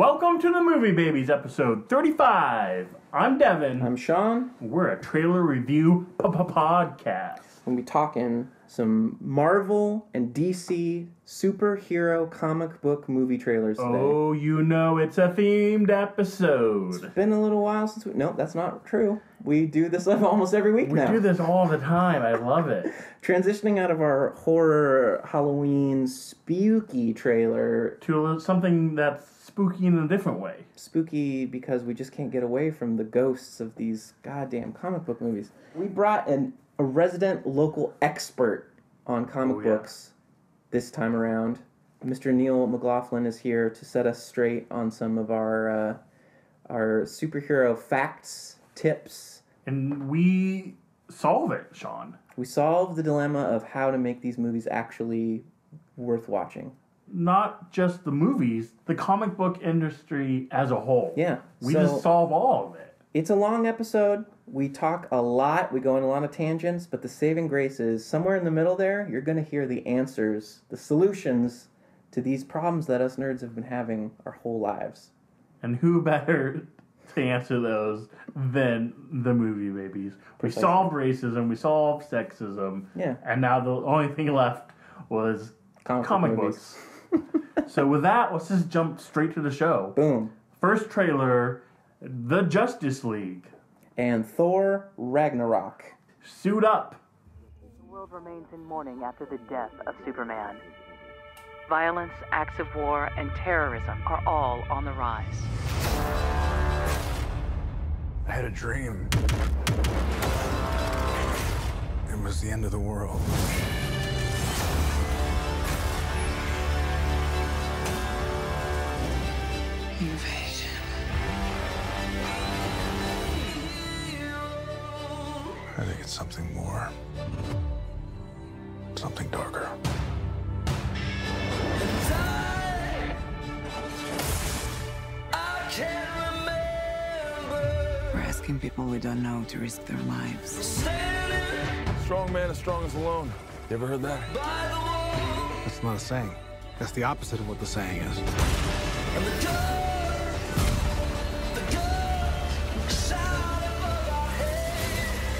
Welcome to the Movie Babies, episode 35. I'm Devin. I'm Sean. We're a trailer review podcast. We'll be talking some Marvel and DC superhero comic book movie trailers today. Oh, you know it's a themed episode. It's been a little while since we... Nope, that's not true. We do this almost every week now. We do this all the time. I love it. Transitioning out of our horror Halloween spooky trailer to something that's spooky in a different way. Spooky because we just can't get away from the ghosts of these goddamn comic book movies. We brought a resident local expert on comic books this time around. Mr. Neil McLaughlin is here to set us straight on some of our superhero facts, tips. And we solve it, Sean. We solve the dilemma of how to make these movies actually worth watching. Not just the movies, the comic book industry as a whole. Yeah. We just solve all of it. It's a long episode. We talk a lot. We go on a lot of tangents. But the saving grace is somewhere in the middle there, you're going to hear the answers, the solutions to these problems that us nerds have been having our whole lives. And who better to answer those than the movie babies? Precisely. We solved racism. We solved sexism. Yeah. And now the only thing left was comic books. So with that, let's just jump straight to the show. Boom. First trailer, The Justice League. And Thor Ragnarok. Suit up. The world remains in mourning after the death of Superman. Violence, acts of war, and terrorism are all on the rise. I had a dream. It was the end of the world. Invasion. I think it's something more. Something darker. We're asking people we don't know to risk their lives. Strong man as strong as alone. You ever heard that? That's not a saying. That's the opposite of what the saying is.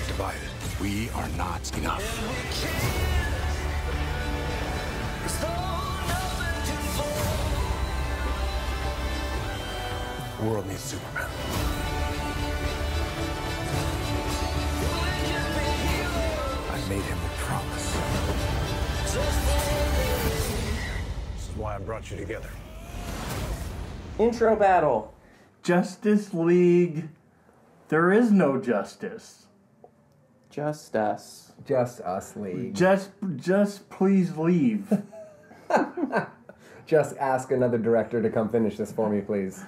Divided. We are not enough. The world needs Superman. I made him a promise. This is why I brought you together. Intro battle. Justice League. There is no justice. Just us. Just us, League. Just please leave. Just ask another director to come finish this for me, please.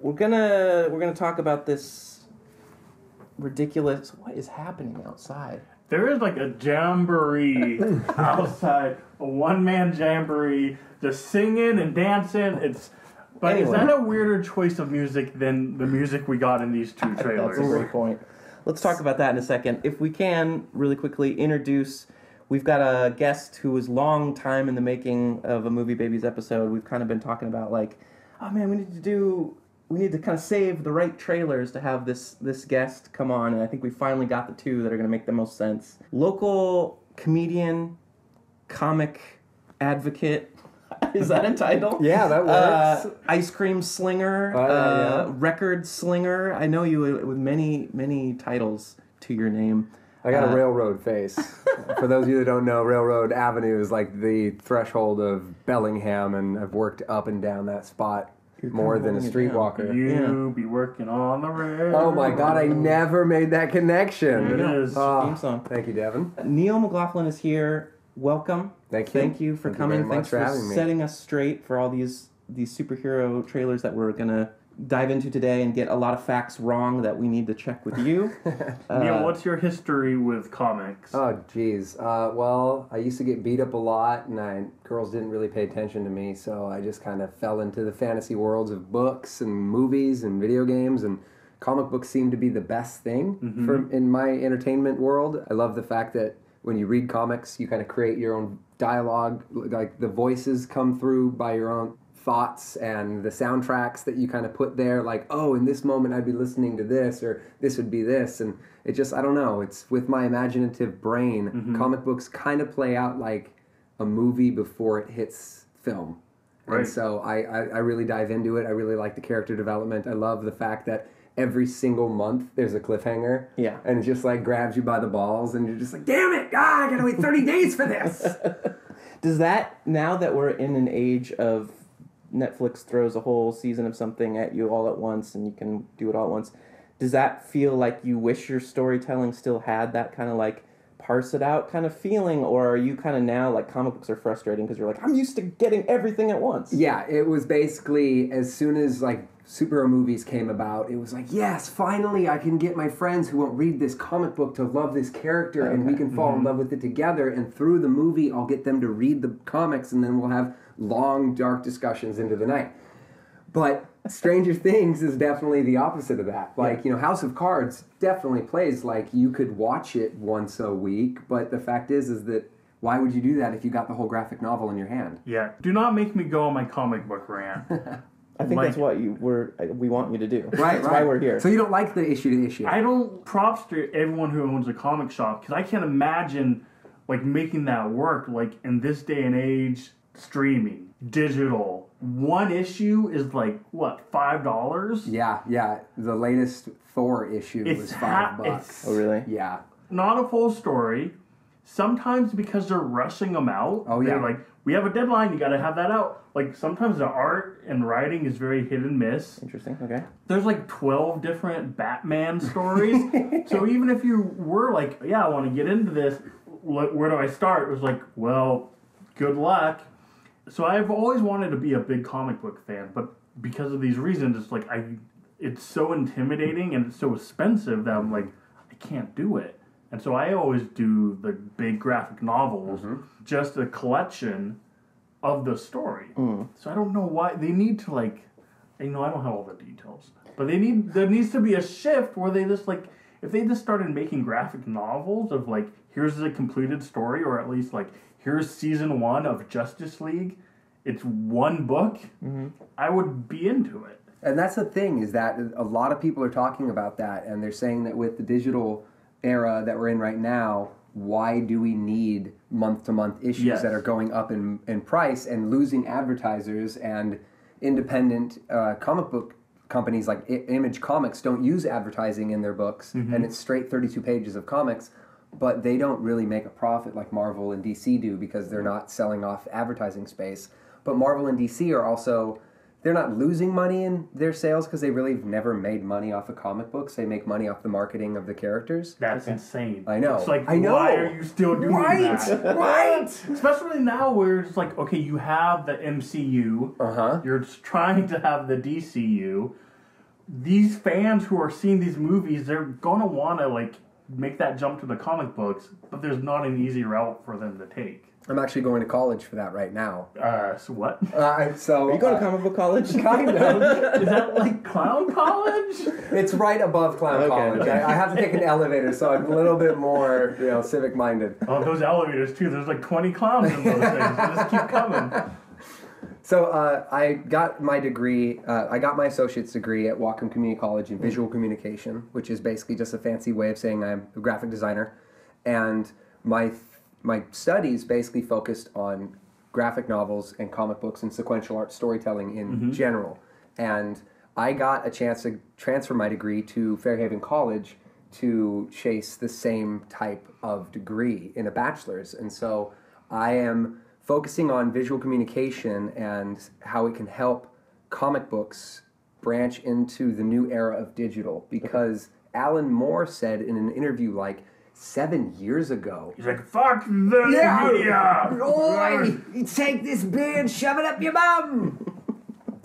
We're gonna talk about this ridiculous. What is happening outside? There is like a jamboree outside, a one-man jamboree, just singing and dancing. But Anyway. Is that a weirder choice of music than the music we got in these two trailers? That's a great point. Let's talk about that in a second. If we can, really quickly introduce. We've got a guest who was long time in the making of a Movie Babies episode. We've kind of been talking about like, oh man, we need to kind of save the right trailers to have this guest come on, and I think we finally got the two that are going to make the most sense. Local comedian, comic advocate. Is that a title? Yeah, that works. Ice cream slinger, yeah. record slinger. I know you with many titles to your name. I got a railroad face. For those of you that don't know, Railroad Avenue is like the threshold of Bellingham, and I've worked up and down that spot more than a streetwalker. You be working on the rail. Oh my God, I never made that connection. There it is. Theme song. Thank you, Devin. Neil McLaughlin is here. Welcome. Thank you. Thank you for Thank you coming. very much Thanks for for having me. setting us straight for all these superhero trailers that we're gonna dive into today and get a lot of facts wrong that we need to check with you. Neil, what's your history with comics? Oh, geez. Well, I used to get beat up a lot, and girls didn't really pay attention to me, so I just kind of fell into the fantasy worlds of books and movies and video games, and comic books seem to be the best thing in my entertainment world. I love the fact that when you read comics, you kind of create your own dialogue, like the voices come through by your own thoughts and the soundtracks that you kind of put there, like, oh, in this moment I'd be listening to this, or this would be this, and it just, I don't know, it's with my imaginative brain, comic books kind of play out like a movie before it hits film. Right. And so I really dive into it. I really like the character development. I love the fact that every single month there's a cliffhanger. Yeah. And it just like grabs you by the balls and you're just like, damn it, I gotta wait 30 days for this. Does that, now that we're in an age of Netflix throws a whole season of something at you all at once and you can do it all at once, does that feel like you wish your storytelling still had that kind of like parse it out kind of feeling, or are you kind of now like comic books are frustrating because you're like, I'm used to getting everything at once? Yeah, it was basically as soon as like superhero movies came about, it was like, yes, finally I can get my friends who won't read this comic book to love this character, and we can fall in love with it together, and through the movie I'll get them to read the comics, and then we'll have long dark discussions into the night. But Stranger Things is definitely the opposite of that. Like, you know, House of Cards definitely plays like you could watch it once a week, but the fact is that why would you do that if you got the whole graphic novel in your hand? Yeah, do not make me go on my comic book rant. I think that's what we want you to do. Right, That's why we're here. So you don't like the issue to issue? I don't props to everyone who owns a comic shop, because I can't imagine like making that work like in this day and age, streaming, digital. One issue is like, what, $5? Yeah. The latest Thor issue was $5. Oh, really? Yeah. Not a full story. Sometimes because they're rushing them out. Oh, yeah. They're like, we have a deadline, you gotta have that out. Like, sometimes the art and writing is very hit and miss. Interesting, okay. There's like 12 different Batman stories. So even if you were like, yeah, I want to get into this, where do I start? It was like, well, good luck. So I've always wanted to be a big comic book fan, but because of these reasons, it's like it's so intimidating and it's so expensive that I'm like, I can't do it. And so I always do the big graphic novels, just a collection of the story. So I don't know why they need to like, you know, I don't have all the details, but there needs to be a shift where they just like, if they just started making graphic novels of like, here's the completed story, or at least like, here's season 1 of Justice League, it's one book, I would be into it. And that's the thing, is that a lot of people are talking about that, and they're saying that with the digital era that we're in right now, why do we need month-to-month issues that are going up in price and losing advertisers, and independent comic book companies like Image Comics don't use advertising in their books, and it's straight 32 pages of comics, but they don't really make a profit like Marvel and DC do because they're not selling off advertising space. But Marvel and DC are also, they're not losing money in their sales because they really have never made money off of comic books. They make money off the marketing of the characters. That's insane. I know. It's like, I know. why are you still doing that? Right! Especially now where it's like, okay, you have the MCU. You're just trying to have the DCU. These fans who are seeing these movies, they're going to want to like make that jump to the comic books, but there's not an easy route for them to take. I'm actually going to college for that right now. So what? Are you going to comic book college? Kind of. Is that like clown college? It's right above clown college. Okay. I have to take an elevator, so I'm a little bit more, civic-minded. Oh, those elevators too. There's like 20 clowns in those things. They just keep coming. So I got my degree, I got my associate's degree at Whatcom Community College in visual communication, which is basically just a fancy way of saying I'm a graphic designer. And my studies basically focused on graphic novels and comic books and sequential art storytelling in general. And I got a chance to transfer my degree to Fairhaven College to chase the same type of degree in a bachelor's. And so I am focusing on visual communication and how it can help comic books branch into the new era of digital. Because Alan Moore said in an interview like 7 years ago, he's like, fuck the media! Oi! You take this beer and shove it up your bum!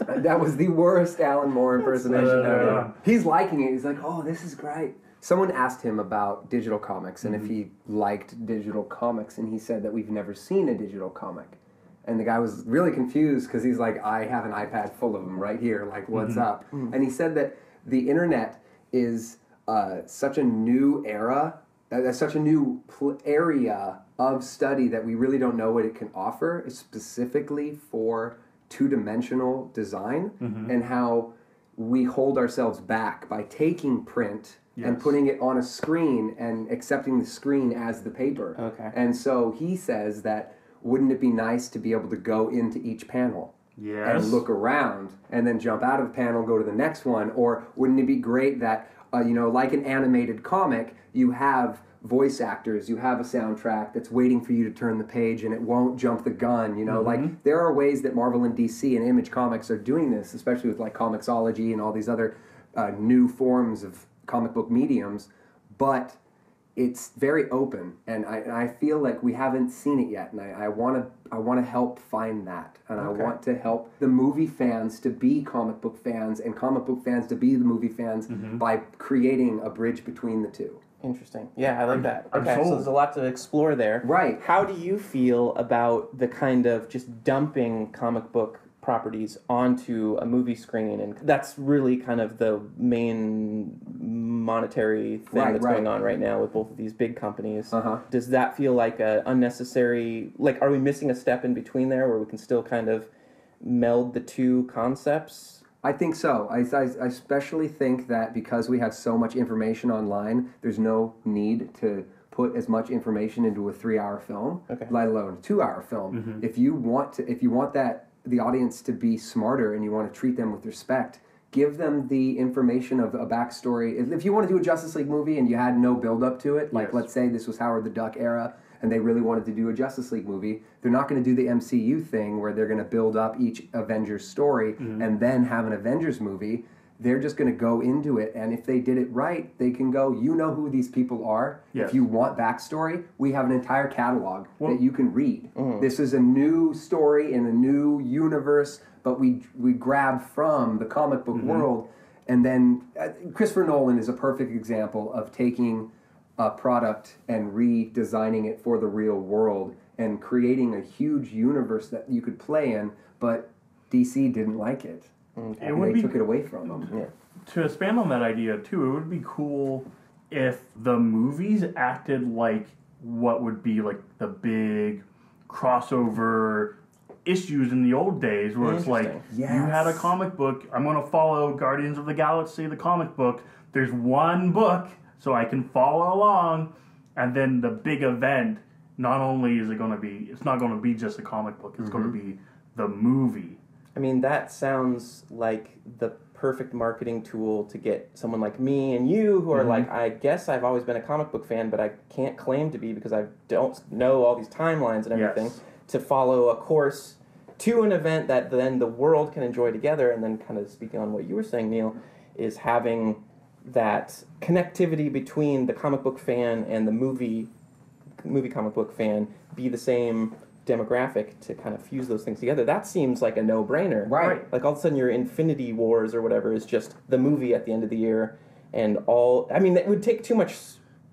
That was the worst Alan Moore impersonation ever. He's liking it. He's like, oh, this is great. Someone asked him about digital comics and if he liked digital comics, and he said that we've never seen a digital comic. And the guy was really confused because he's like, I have an iPad full of them right here, like, what's up? And he said that the internet is such a new era, such a new area of study that we really don't know what it can offer, specifically for two-dimensional design and how we hold ourselves back by taking print and putting it on a screen and accepting the screen as the paper. Okay. And so he says that wouldn't it be nice to be able to go into each panel and look around and then jump out of the panel, go to the next one? Or wouldn't it be great that, like an animated comic, you have voice actors, you have a soundtrack that's waiting for you to turn the page and it won't jump the gun, like there are ways that Marvel and DC and Image Comics are doing this, especially with like Comixology and all these other new forms of comic book mediums, but it's very open, and I feel like we haven't seen it yet, and I want to help find that, and I want to help the movie fans to be comic book fans and comic book fans to be the movie fans by creating a bridge between the two. Interesting. Yeah, I like that. I'm Okay, so sold. there's a lot to explore there. Right. How do you feel about the kind of just dumping comic book properties onto a movie screen? And that's really kind of the main monetary thing that's going on right now with both of these big companies. Does that feel like a unnecessary, like, are we missing a step in between there where we can still kind of meld the two concepts? I think so. I especially think that because we have so much information online, there's no need to put as much information into a 3-hour film, let alone a 2-hour film. If you want that the audience to be smarter and you want to treat them with respect, give them the information of a backstory. If you want to do a Justice League movie and you had no build up to it, like let's say this was Howard the Duck era and they really wanted to do a Justice League movie, they're not going to do the MCU thing where they're going to build up each Avengers story and then have an Avengers movie. They're just going to go into it, and if they did it right, they can go, you know who these people are. If you want backstory, we have an entire catalog that you can read. This is a new story in a new universe, but we grab from the comic book world, and then Christopher Nolan is a perfect example of taking a product and redesigning it for the real world and creating a huge universe that you could play in, but DC didn't like it. They took it away from them. To expand on that idea too, it would be cool if the movies acted like what would be like the big crossover issues in the old days, where it's like you had a comic book, I'm going to follow Guardians of the Galaxy, the comic book. There's one book, so I can follow along, and then the big event. Not only is it going to be, it's not going to be just a comic book. It's going to be the movie. I mean, that sounds like the perfect marketing tool to get someone like me and you who are like, I guess I've always been a comic book fan, but I can't claim to be because I don't know all these timelines and everything, to follow a course to an event that then the world can enjoy together. And then kind of speaking on what you were saying, Neil, is having that connectivity between the comic book fan and the movie comic book fan be the same demographic to kind of fuse those things together. That seems like a no-brainer. Right. Like all of a sudden your Infinity Wars or whatever is just the movie at the end of the year, and all, I mean, it would take too much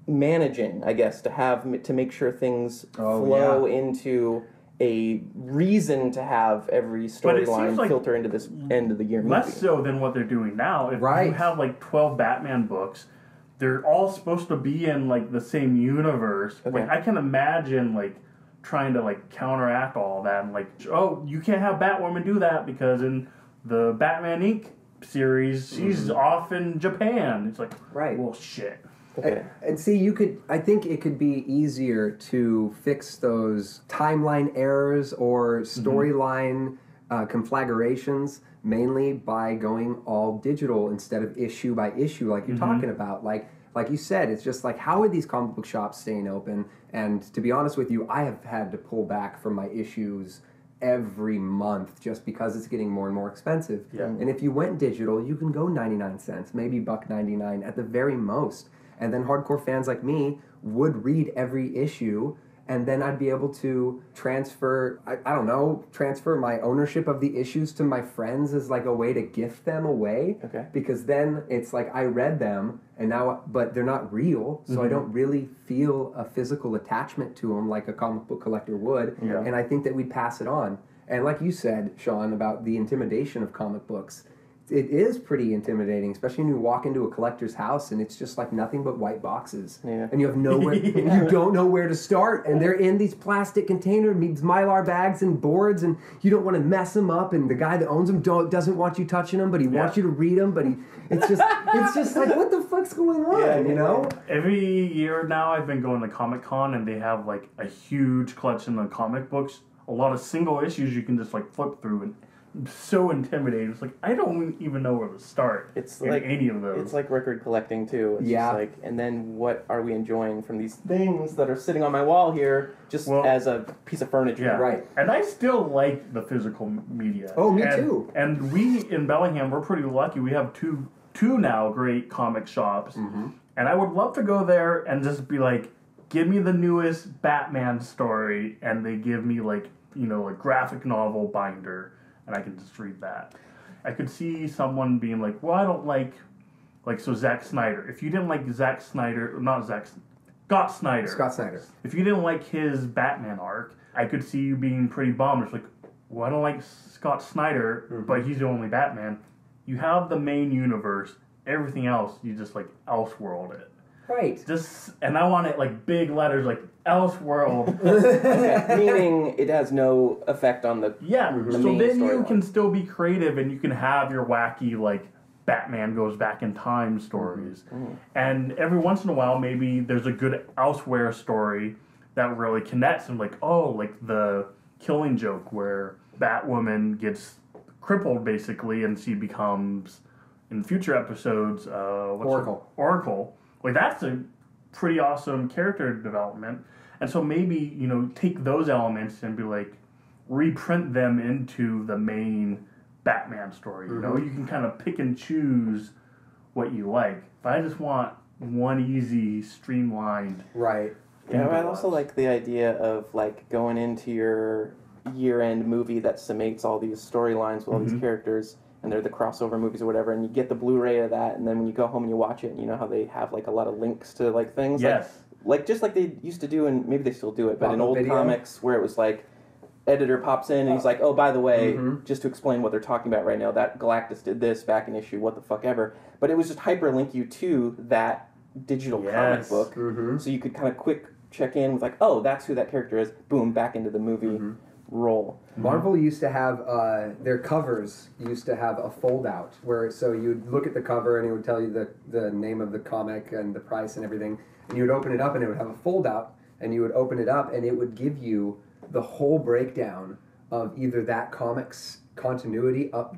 managing, I guess, to make sure things flow into a reason to have every storyline like filter into this end of the year movie. Less so than what they're doing now. If you have like 12 Batman books, they're all supposed to be in like the same universe. Like I can imagine like trying to like counteract all that and like, oh, you can't have Batwoman do that because in the Batman Inc. series she's off in Japan. It's like, well, shit. And see, I think it could be easier to fix those timeline errors or storyline conflagrations mainly by going all digital instead of issue by issue like you're talking about. Like you said, it's just like, how are these comic book shops staying open? And to be honest with you, I have had to pull back from my issues every month just because it's getting more and more expensive. And if you went digital, you can go 99 cents, maybe $1.99 at the very most. And then hardcore fans like me would read every issue, and then I'd be able to transfer my ownership of the issues to my friends as like a way to gift them away. Because then it's like I read them, but they're not real, so I don't really feel a physical attachment to them like a comic book collector would. And I think that we'd pass it on. And like you said, Sean, about the intimidation of comic books, it is pretty intimidating, especially when you walk into a collector's house and it's just like nothing but white boxes. Yeah. And you have nowhere, you don't know where to start. And they're in these plastic containers, these Mylar bags and boards, and you don't want to mess them up. And the guy that owns them doesn't want you touching them, but he wants you to read them. But it's just like, what the fuck's going on, you know? Every year now I've been going to Comic-Con and they have like a huge collection of comic books. A lot of single issues you can just like flip through, and it's so intimidating. It's like I don't even know where to start. It's in like any of those. It's like record collecting too. It's Yeah. just like, and then what are we enjoying from these things that are sitting on my wall here, just as a piece of furniture? Yeah. Right. And I still like the physical media. Oh, me too. And we in Bellingham, we're pretty lucky. We have two now great comic shops, and I would love to go there and just be like, give me the newest Batman story, and they give me like, you know, a graphic novel binder, and I can just read that. I could see someone being like, well, I don't like so Zack Snyder. If you didn't like Scott Snyder. Scott Snyder. If you didn't like his Batman arc, I could see you being pretty bummed. It's like, well, I don't like Scott Snyder, but he's the only Batman. You have the main universe. Everything else, you just like Elseworld it. Right. And I want it like big letters, like Elseworld. Okay. Meaning it has no effect on the So main then you storyline. can still be creative and you can have your wacky like Batman goes back in time stories. And every once in a while, maybe there's a good Elsewhere story that really connects and like, oh, like the Killing Joke where Batwoman gets crippled basically and she becomes in future episodes Oracle. Like that's a pretty awesome character development. And so maybe, you know, take those elements and be like reprint them into the main Batman story. You know, you can kind of pick and choose what you like. But I just want one easy, streamlined. Right. Yeah, I also like the idea of like going into your year-end movie that summates all these storylines with all these characters, and they're the crossover movies or whatever, and you get the Blu-ray of that, and then when you go home and you watch it, and you know how they have like a lot of links to like things, like just like they used to do, and maybe they still do it, but in old comics where it was like editor pops in and he's like, oh, by the way, just to explain what they're talking about right now, that Galactus did this back in issue, what the fuck ever, but it was just hyperlink you to that digital comic book, so you could kind of quick check in with like, oh, that's who that character is, boom, back into the movie role. Marvel used to have their covers used to have a fold out where so you'd look at the cover and it would tell you the name of the comic and the price and everything, and you would open it up and it would have a fold out, and you would open it up and it would give you the whole breakdown of either that comic's continuity up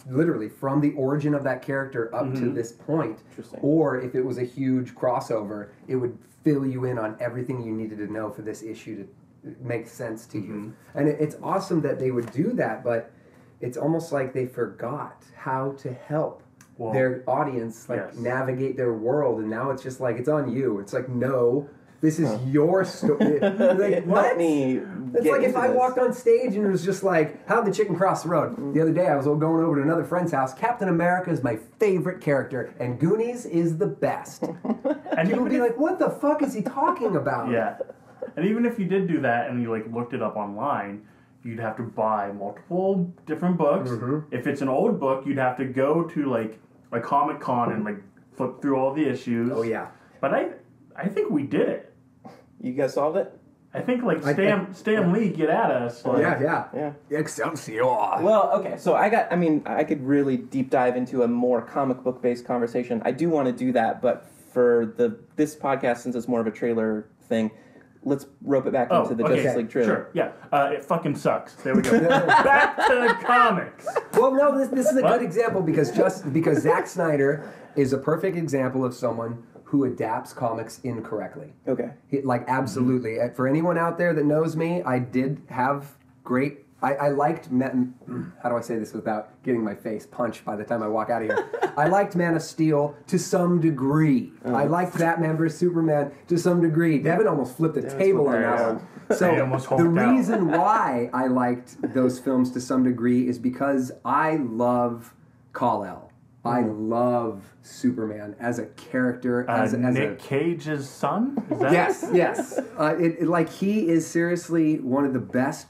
literally from the origin of that character up to this point, or if it was a huge crossover, it would fill you in on everything you needed to know for this issue to make sense to you. And it's awesome that they would do that, but it's almost like they forgot how to help their audience navigate their world, and now it's just like it's on you. It's like, no, this is your story. Like, Let me it's like if I walked on stage and it was just like, how'd the chicken cross the road? The other day I was going over to another friend's house. Captain America is my favorite character, and Goonies is the best. And people would be like, what the fuck is he talking about? Yeah. And even if you did do that and you like looked it up online, you'd have to buy multiple different books. If it's an old book, you'd have to go to like a Comic-Con and like flip through all the issues. Oh yeah. But I think we did it. You guys solved it? I think like Stan Lee get at us. Like, yeah. Excelsior. Well, okay, so I could really deep dive into a more comic book based conversation. I do want to do that, but for this podcast, since it's more of a trailer thing, let's rope it back into the Justice League trailer. Sure, yeah. It fucking sucks. There we go. Back to the comics. Well, no, this is a good example because Zack Snyder is a perfect example of someone who adapts comics incorrectly. Okay. Absolutely. For anyone out there that knows me, I did have great... I liked... How do I say this without getting my face punched by the time I walk out of here? I liked Man of Steel to some degree. I liked Batman vs. Superman to some degree. Devin almost flipped the table on that one. So the reason why I liked those films to some degree is because I love Kal-El. I love Superman as a character. As Nick Cage's son? Is that yes. He is seriously one of the best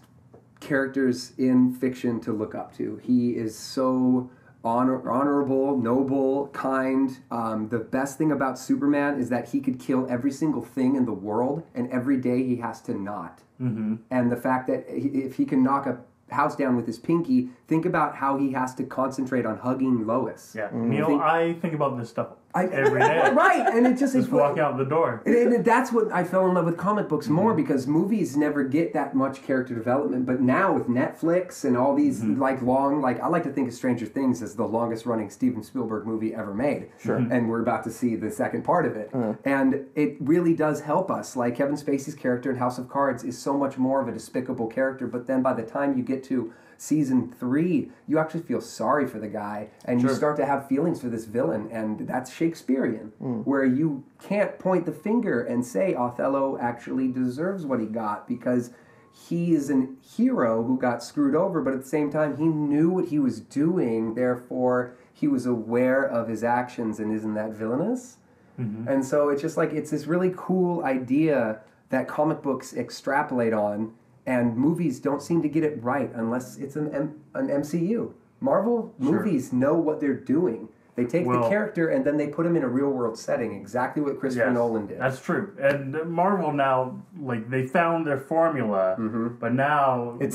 characters in fiction to look up to. He is so honorable, noble, kind. The best thing about Superman is that he could kill every single thing in the world, and every day he has to not. Mm-hmm. And the fact that if he can knock a house down with his pinky, think about how he has to concentrate on hugging Lois. Yeah, Neil, I think about this stuff every day. Right, and it just walk out the door. And that's what I fell in love with comic books more, because movies never get that much character development. But now with Netflix and all these long, I like to think of Stranger Things as the longest running Steven Spielberg movie ever made. Sure. And we're about to see the second part of it. And it really does help us. Like Kevin Spacey's character in House of Cards is so much more of a despicable character, but then by the time you get to season 3, you actually feel sorry for the guy, and you start to have feelings for this villain, and that's Shakespearean, where you can't point the finger and say Othello actually deserves what he got, because he is a hero who got screwed over, but at the same time, he knew what he was doing, therefore he was aware of his actions, and isn't that villainous? And so it's just like, it's this really cool idea that comic books extrapolate on, and movies don't seem to get it right unless it's an MCU. Marvel movies know what they're doing. They take the character and then they put him in a real-world setting, exactly what Christopher Nolan did. That's true. And Marvel now, they found their formula, but now they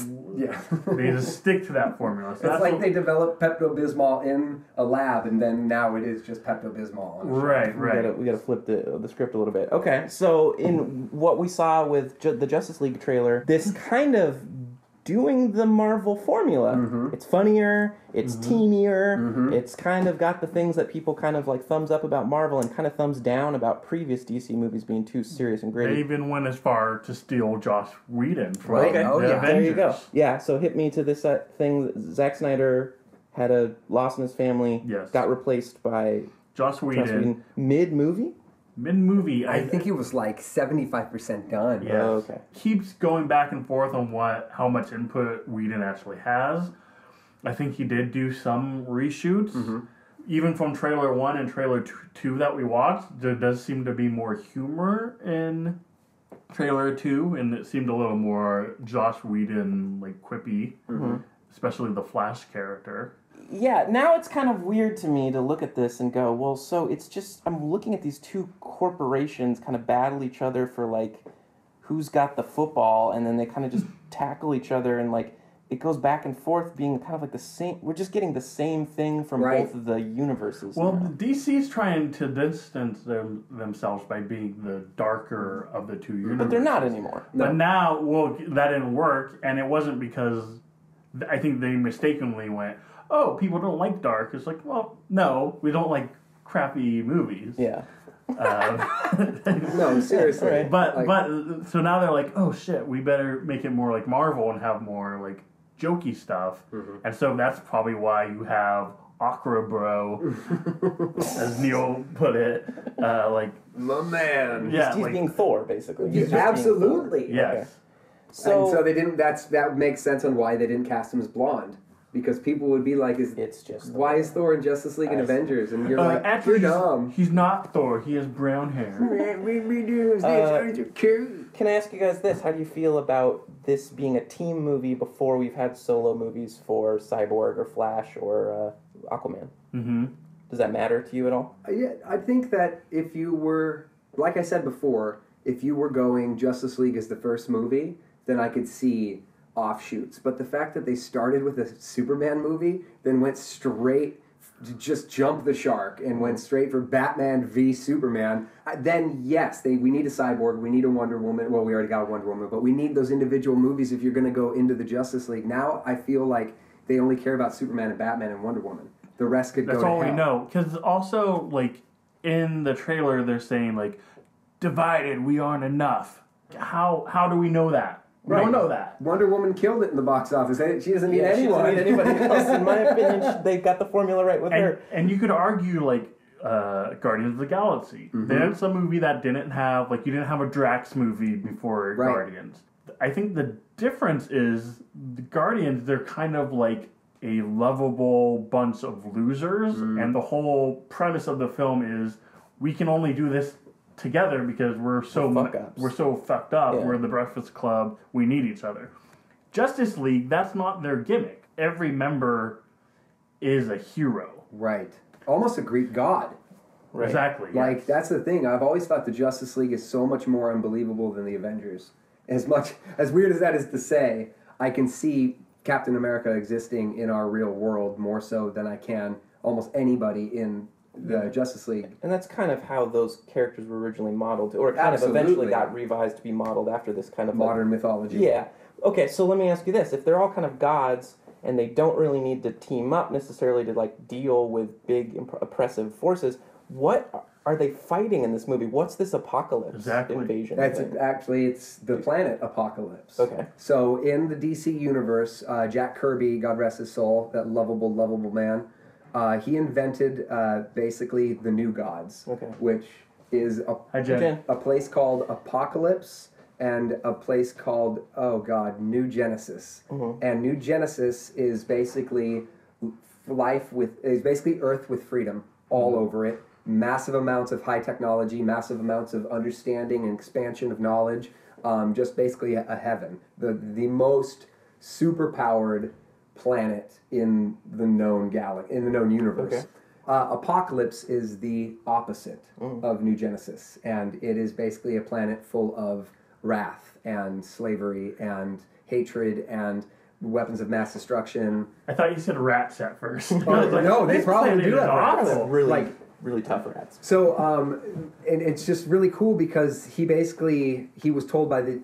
just stick to that formula. So it's like they developed Pepto-Bismol in a lab, and then now it is just Pepto-Bismol. Right. We gotta flip the script a little bit. Okay, so in what we saw with the Justice League trailer, this kind of doing the Marvel formula. It's funnier, it's teamier, it's kind of got the things that people kind of thumbs up about Marvel and kind of thumbs down about previous DC movies being too serious and gritty. They even went as far to steal Joss Whedon from the Avengers. There you go. Yeah, so hit me to this thing. Zack Snyder had a loss in his family, got replaced by Joss Whedon. Mid-movie? Mid-movie. I think he was 75% done. Yeah. Oh, okay. Keeps going back and forth on how much input Whedon actually has. I think he did do some reshoots. Even from trailer 1 and trailer 2 that we watched, there does seem to be more humor in trailer 2, and it seemed a little more Joss Whedon, quippy, especially the Flash character. Yeah, now it's kind of weird to me to look at this and go, well, so it's just, I'm looking at these two corporations kind of battle each other for, who's got the football, and then they kind of just tackle each other, and, it goes back and forth being kind of the same, we're just getting the same thing from both of the universes. Well, DC's trying to distance themselves by being the darker of the two universes. But they're not anymore. No. But now, that didn't work, and it wasn't because, I think they mistakenly went, oh, people don't like dark. It's well, no, we don't like crappy movies. Yeah. No, seriously. Right. But so now they're like, oh shit, we better make it more like Marvel and have more jokey stuff. And so that's probably why you have Aqua Bro, as Neil put it, my man. Yeah, he's being Thor, basically. Absolutely. Yes. Okay. So they didn't. That makes sense on why they didn't cast him as blonde. Because people would be like, why is Thor in Justice League and Avengers? And you're actually, you're dumb. He's not Thor. He has brown hair. Can I ask you guys this? How do you feel about this being a team movie before we've had solo movies for Cyborg or Flash or Aquaman? Does that matter to you at all? Yeah, I think that if you were, like I said before, if you were going Justice League as the first movie, then I could see offshoots. But the fact that they started with a Superman movie, then went straight, just jumped the shark and went straight for Batman v Superman, then yes, we need a Cyborg, we need a Wonder Woman. Well, we already got a Wonder Woman, but we need those individual movies if you're going to go into the Justice League. Now I feel like they only care about Superman and Batman and Wonder Woman. The rest could go to hell. That's all we know. Because also, in the trailer, they're saying, divided, we aren't enough. How do we know that? We don't know that. Wonder Woman killed it in the box office. She doesn't need anyone. She doesn't need anybody else. In my opinion, they've got the formula right with her. And you could argue, Guardians of the Galaxy. That's a movie that didn't have, you didn't have a Drax movie before Guardians. I think the difference is the Guardians, they're kind of a lovable bunch of losers, and the whole premise of the film is we can only do this together because we're so fucked up. We're the Breakfast Club. We need each other. Justice League, that's not their gimmick. Every member is a hero. Right. Almost a Greek god. Right. Exactly. Like, yes. that's the thing. I've always thought the Justice League is so much more unbelievable than the Avengers. As weird as that is to say, I can see Captain America existing in our real world more so than I can almost anybody in the Justice League. And that's kind of how those characters were originally modeled, or it kind Absolutely. of eventually got revised to be modeled after this kind of Modern mythology. Yeah. Okay, so let me ask you this. If they're all kind of gods, and they don't really need to team up necessarily to, like, deal with big oppressive forces, what are they fighting in this movie? What's this apocalypse invasion? It's the planet Apocalypse. Okay. So in the DC universe, Jack Kirby, God rest his soul, that lovable man, he invented basically the new gods, which is a place called Apocalypse and a place called, New Genesis. Mm-hmm. And New Genesis is basically Earth with freedom all over it. Massive amounts of high technology, massive amounts of understanding and expansion of knowledge, just basically a heaven. The most superpowered planet in the known universe. Okay. Apocalypse is the opposite of New Genesis, and it is basically a planet full of wrath and slavery and hatred and weapons of mass destruction. I thought you said rats at first. No, they probably do have rats. Really tough rats. So, and it's just really cool because he was told by the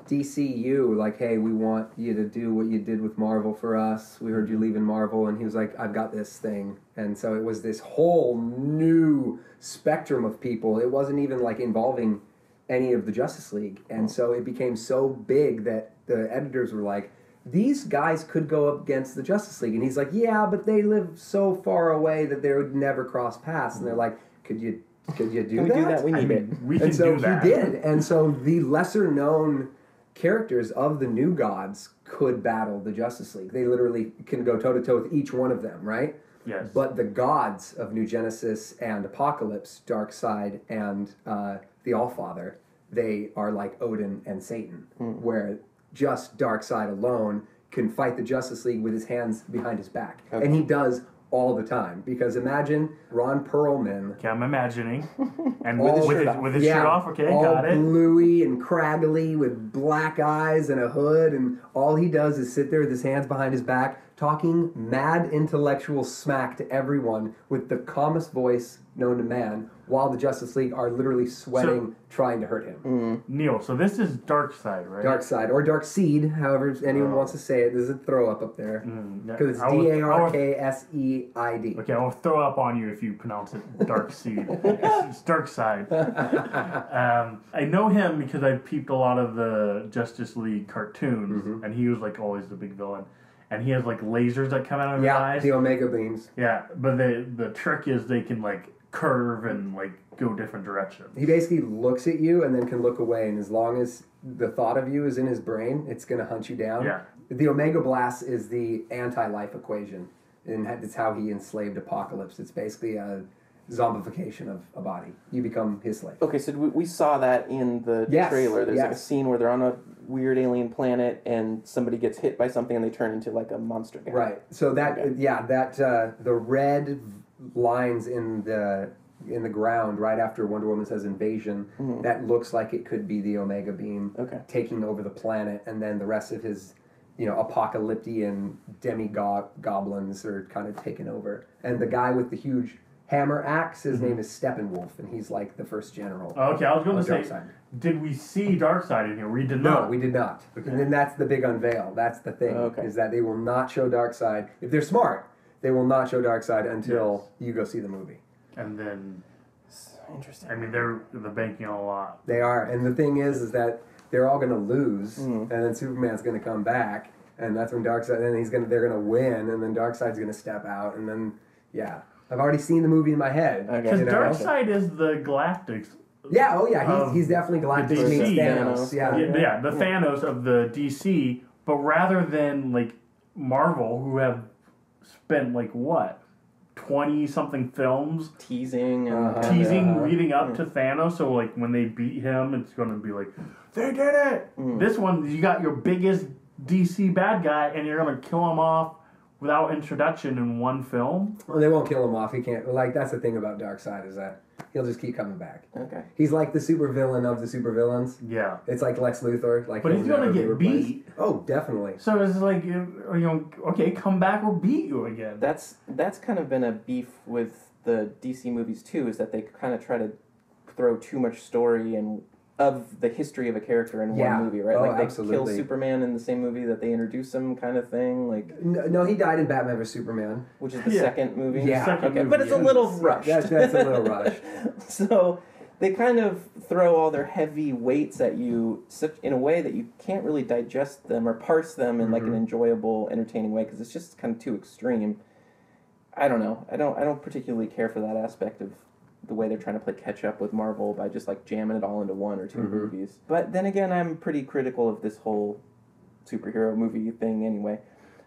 DCU, like, hey, we want you to do what you did with Marvel for us. We heard you leaving Marvel. And he was like, I've got this thing. And so it was this whole new spectrum of people. It wasn't even like involving any of the Justice League. And so it became so big that the editors were like, these guys could go up against the Justice League. And he's like, yeah, but they live so far away that they would never cross paths. And they're like, could you do that? Can we do that? We need it. We can do that. He did. And so the lesser known characters of the new gods could battle the Justice League. They literally can go toe-to-toe with each one of them, right? Yes. But the gods of New Genesis and Apocalypse, Darkseid and the Allfather, they are like Odin and Satan, where just Darkseid alone can fight the Justice League with his hands behind his back. Okay. And he does all the time. Because imagine Ron Perlman. Okay, I'm imagining. And with his shirt off, okay, all got it. Bluey and craggly with black eyes and a hood, and all he does is sit there with his hands behind his back, talking mad intellectual smack to everyone with the calmest voice known to man, while the Justice League are literally sweating, trying to hurt him. Neil, so this is Darkseid, right? Darkseid, or Darkseid, however anyone wants to say it. There's a throw up there. Because it's Darkseid. Okay, I'll throw up on you if you pronounce it Darkseid. It's Darkseid. I know him because I peeped a lot of the Justice League cartoons, and he was like always the big villain. And he has like lasers that come out of his eyes. The Omega beams. Yeah, but the trick is they can like curve and like go different directions. He basically looks at you and then can look away, and as long as the thought of you is in his brain, it's going to hunt you down. Yeah. The Omega Blast is the anti-life equation, and it's how he enslaved Apocalypse. It's basically a zombification of a body. You become his slave. Okay, so we saw that in the trailer. There's like a scene where they're on a weird alien planet and somebody gets hit by something and they turn into like a monster guy. Right. So the red lines in the ground right after Wonder Woman says invasion, that looks like it could be the Omega Beam taking over the planet, and then the rest of his apocalyptian goblins are kind of taken over. And the guy with the huge hammer axe, his name is Steppenwolf, and he's like the first general. Okay, I was going to say, Darkseid. Did we see Darkseid in here? We did No, not. we did not. Okay. And then that's the big unveil. That's the thing, is that they will not show Darkseid. If they're smart, they will not show Darkseid until you go see the movie. And then, interesting. I mean, they're banking on a lot. They are, and the thing is that they're all going to lose, and then Superman's going to come back, and that's when Darkseid. Then they're going to win, and then Darkseid's going to step out, and then I've already seen the movie in my head. Because Darkseid is the Galactics. Yeah, he's definitely Galactic meets Thanos. Yeah, the Thanos of the DC, but rather than like Marvel, who have spent like what 20-something films teasing leading up to Thanos, so like when they beat him, it's going to be like, they did it! This one, you got your biggest DC bad guy, and you're going to kill him off without introduction in one film. Well, they won't kill him off. He can't. Like, that's the thing about Darkseid is that he'll just keep coming back. Okay. He's like the supervillain of the supervillains. Yeah. It's like Lex Luthor. Like, But he's he'll gonna never be get replaced. beat. Oh, definitely. So it's like, okay, come back or beat you again. That's kind of been a beef with the DC movies too, is that they kind of try to throw too much story and of the history of a character in one movie, right? Oh, like they absolutely. kill Superman in the same movie that they introduce him, kind of thing. Like No, he died in Batman vs Superman. which is the second movie. Yeah. Second Okay, movie, but it's a yeah. little rushed. That's a little rushed. So they kind of throw all their heavy weights at you in a way that you can't really digest them or parse them in like an enjoyable, entertaining way because it's just kind of too extreme. I don't know. I don't particularly care for that aspect of the way they're trying to play catch up with Marvel by just like jamming it all into one or two movies. But then again, I'm pretty critical of this whole superhero movie thing anyway.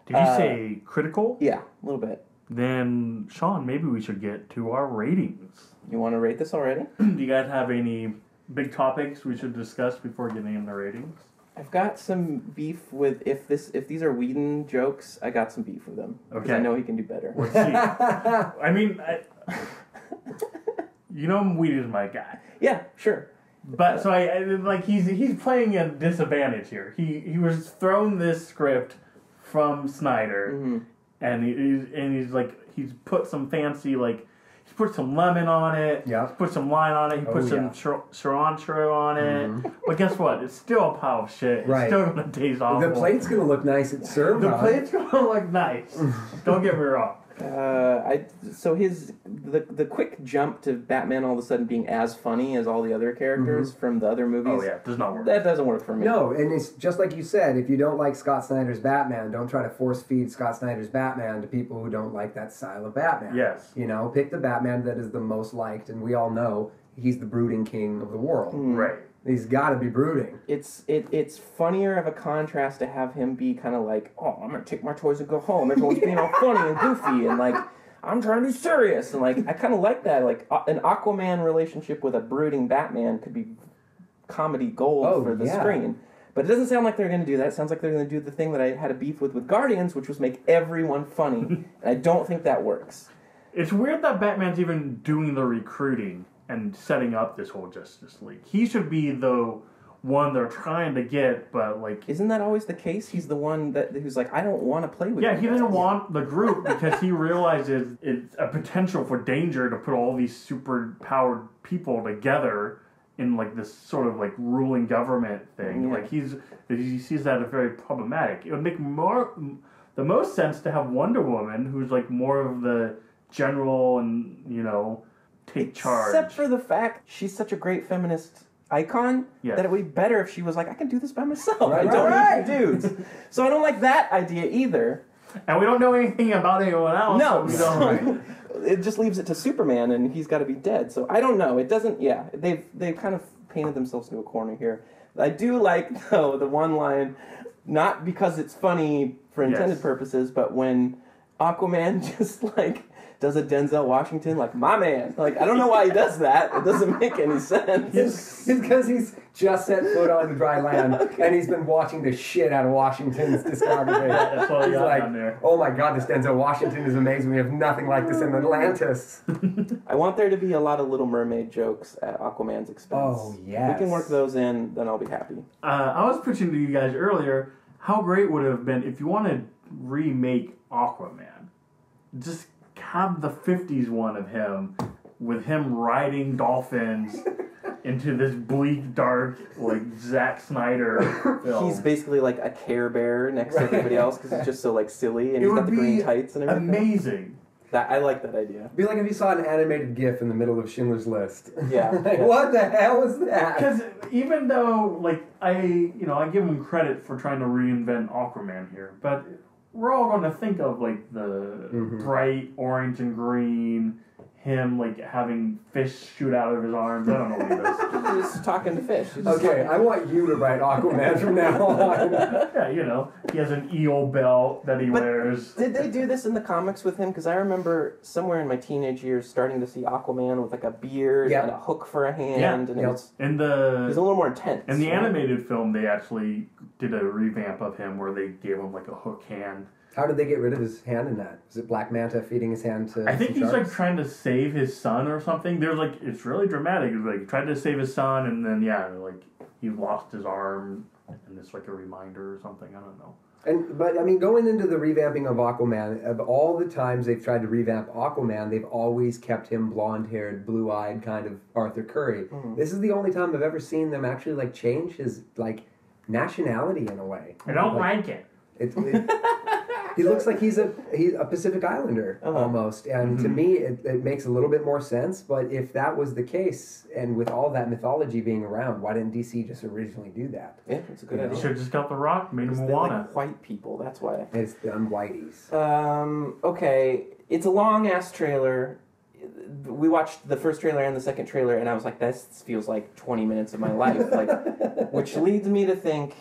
Did you say critical? Yeah, a little bit. Then, Sean, maybe we should get to our ratings. You want to rate this already? Do you guys have any big topics we should discuss before getting into ratings? I've got some beef with if these are Whedon jokes. I got some beef with them because I know he can do better. Let's see. I mean, Whedon's my guy. Yeah, sure. But so I like he's playing a disadvantage here. He was thrown this script from Snyder, and he's put some fancy he's put some lemon on it. Yeah. He's put some lime on it. He put some cilantro on it. But guess what? It's still a pile of shit. Right. It's still gonna taste awful. The plate's gonna look nice. It's served. The on. plate's gonna look nice. Don't get me wrong. The quick jump to Batman all of a sudden being as funny as all the other characters from the other movies. Oh yeah, it does not work. That doesn't work for me. No, and it's just like you said. If you don't like Scott Snyder's Batman, don't try to force feed Scott Snyder's Batman to people who don't like that style of Batman. Yes. Pick the Batman that is the most liked, and we all know he's the brooding king of the world. Right. He's got to be brooding. It's funnier of a contrast to have him be kind of like, oh, I'm gonna take my toys and go home. Everyone's being all funny and goofy and like I'm trying to be serious and like I kind of like that. Like an Aquaman relationship with a brooding Batman could be comedy gold for the screen. But it doesn't sound like they're going to do that. It sounds like they're going to do the thing that I had a beef with Guardians, which was make everyone funny. And I don't think that works. It's weird that Batman's even doing the recruiting and setting up this whole Justice League. He should be the one they're trying to get, but like... Isn't that always the case? He's the one who's like, I don't want to play with you. Yeah, he doesn't want the group because he realizes it's a potential for danger to put all these super-powered people together in like this sort of like ruling government thing. Yeah. Like he sees that as very problematic. It would make the most sense to have Wonder Woman, who's like more of the general and, take charge. Except for the fact she's such a great feminist icon that it would be better if she was like, I can do this by myself. I don't need dudes. So I don't like that idea either. And we don't know anything about anyone else. No. So we don't. It just leaves it to Superman, and he's got to be dead. So I don't know. It doesn't. Yeah, they've kind of painted themselves into a corner here. I do like though the one line, not because it's funny for intended purposes, but when Aquaman just like does a Denzel Washington, like, my man. Like, I don't know why he does that. It doesn't make any sense. It's because he's just set foot on the dry land, and he's been watching the shit out of Washington's discography. That's all He's got like, down there. oh my god, this Denzel Washington is amazing. We have nothing like this in Atlantis. I want there to be a lot of Little Mermaid jokes at Aquaman's expense. Oh, yes. If we can work those in, then I'll be happy. I was pitching to you guys earlier, how great would it have been if you want to remake Aquaman? Just have the 50s one of him, with him riding dolphins into this bleak, dark, like, Zack Snyder film. He's basically like a Care Bear next to everybody else because he's just so, like, silly, and he's got the green tights and everything. Amazing. I like that idea. It'd be like if you saw an animated GIF in the middle of Schindler's List. Yeah. Like, what the hell is that? Because even though, like, I give him credit for trying to reinvent Aquaman here, but we're all going to think of, like, the bright orange and green, him, like, having fish shoot out of his arms. I don't know what he does. He's talking to fish. Okay, I want you to write Aquaman from now on. Yeah, he has an eel belt that he wears. Did they do this in the comics with him? Because I remember somewhere in my teenage years starting to see Aquaman with, like, a beard and a hook for a hand. And it was, he's a little more intense. In the animated film, they actually did a revamp of him where they gave him, like, a hook hand. How did they get rid of his hand in that? Was it Black Manta feeding his hand to I think some he's sharks? like trying to save his son or something. There's like, it's really dramatic. It's like he tried to save his son, and then like he lost his arm, and it's like a reminder or something. I don't know. But I mean, going into the revamping of Aquaman, of all the times they've tried to revamp Aquaman, they've always kept him blonde-haired, blue-eyed, kind of Arthur Curry. This is the only time I've ever seen them actually like change his like nationality in a way. I don't like it. He looks like he's a Pacific Islander almost, and to me it makes a little bit more sense. But if that was the case, and with all that mythology being around, why didn't DC just originally do that? Yeah, it's a good You idea. should have just got The Rock, made him They're Moana. like white people, that's why. It's the whiteys. Okay, it's a long-ass trailer. We watched the first trailer and the second trailer, and I was like, this feels like 20 minutes of my life. Which leads me to think...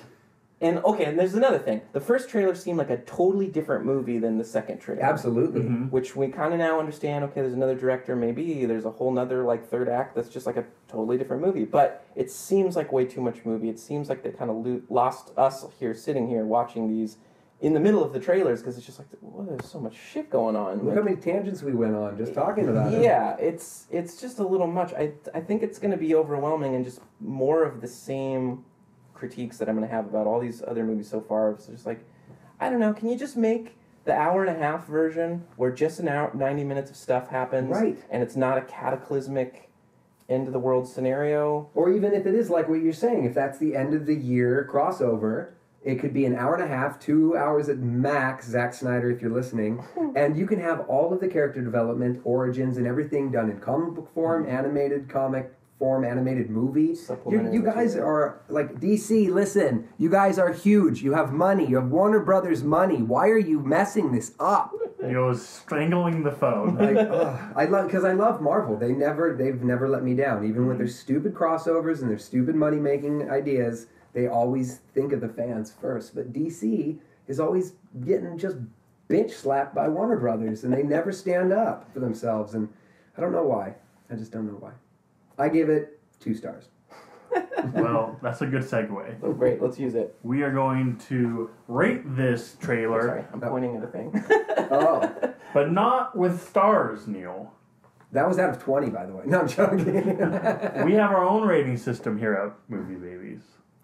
And there's another thing. The first trailer seemed like a totally different movie than the second trailer. Absolutely. Which we kind of now understand, okay, there's another director, maybe there's a whole nother like third act that's just like a totally different movie. But it seems like way too much movie. It seems like they kind of lost us here, sitting here, watching these in the middle of the trailers, because it's just like, whoa, there's so much shit going on. Look how many tangents we went on just talking about it. Yeah, it's just a little much. I think it's going to be overwhelming and just more of the same critiques that I'm going to have about all these other movies so far. It's just like, I don't know, can you just make the hour-and-a-half version where just an hour, 90 minutes of stuff happens, right, and it's not a cataclysmic end-of-the-world scenario? Or even if it is like what you're saying, if that's the end-of-the-year crossover, it could be an hour and a half, 2 hours at max, Zack Snyder, if you're listening, and you can have all of the character development, origins, and everything done in comic book form, animated comic form, animated movie. You guys are, like, DC, listen, you guys are huge. You have money. You have Warner Brothers money. Why are you messing this up? He was strangling the phone. Because I love Marvel. They've never let me down. Even with their stupid crossovers and their stupid money-making ideas, they always think of the fans first. But DC is always getting just bitch-slapped by Warner Brothers, and they never stand up for themselves. And I don't know why. I just don't know why. I give it 2 stars. Well, that's a good segue. Oh, great, let's use it. We are going to rate this trailer. Sorry, I'm pointing at a thing. Oh. But not with stars, Neil. That was out of 20, by the way. No, I'm joking. We have our own rating system here at Movie Babies.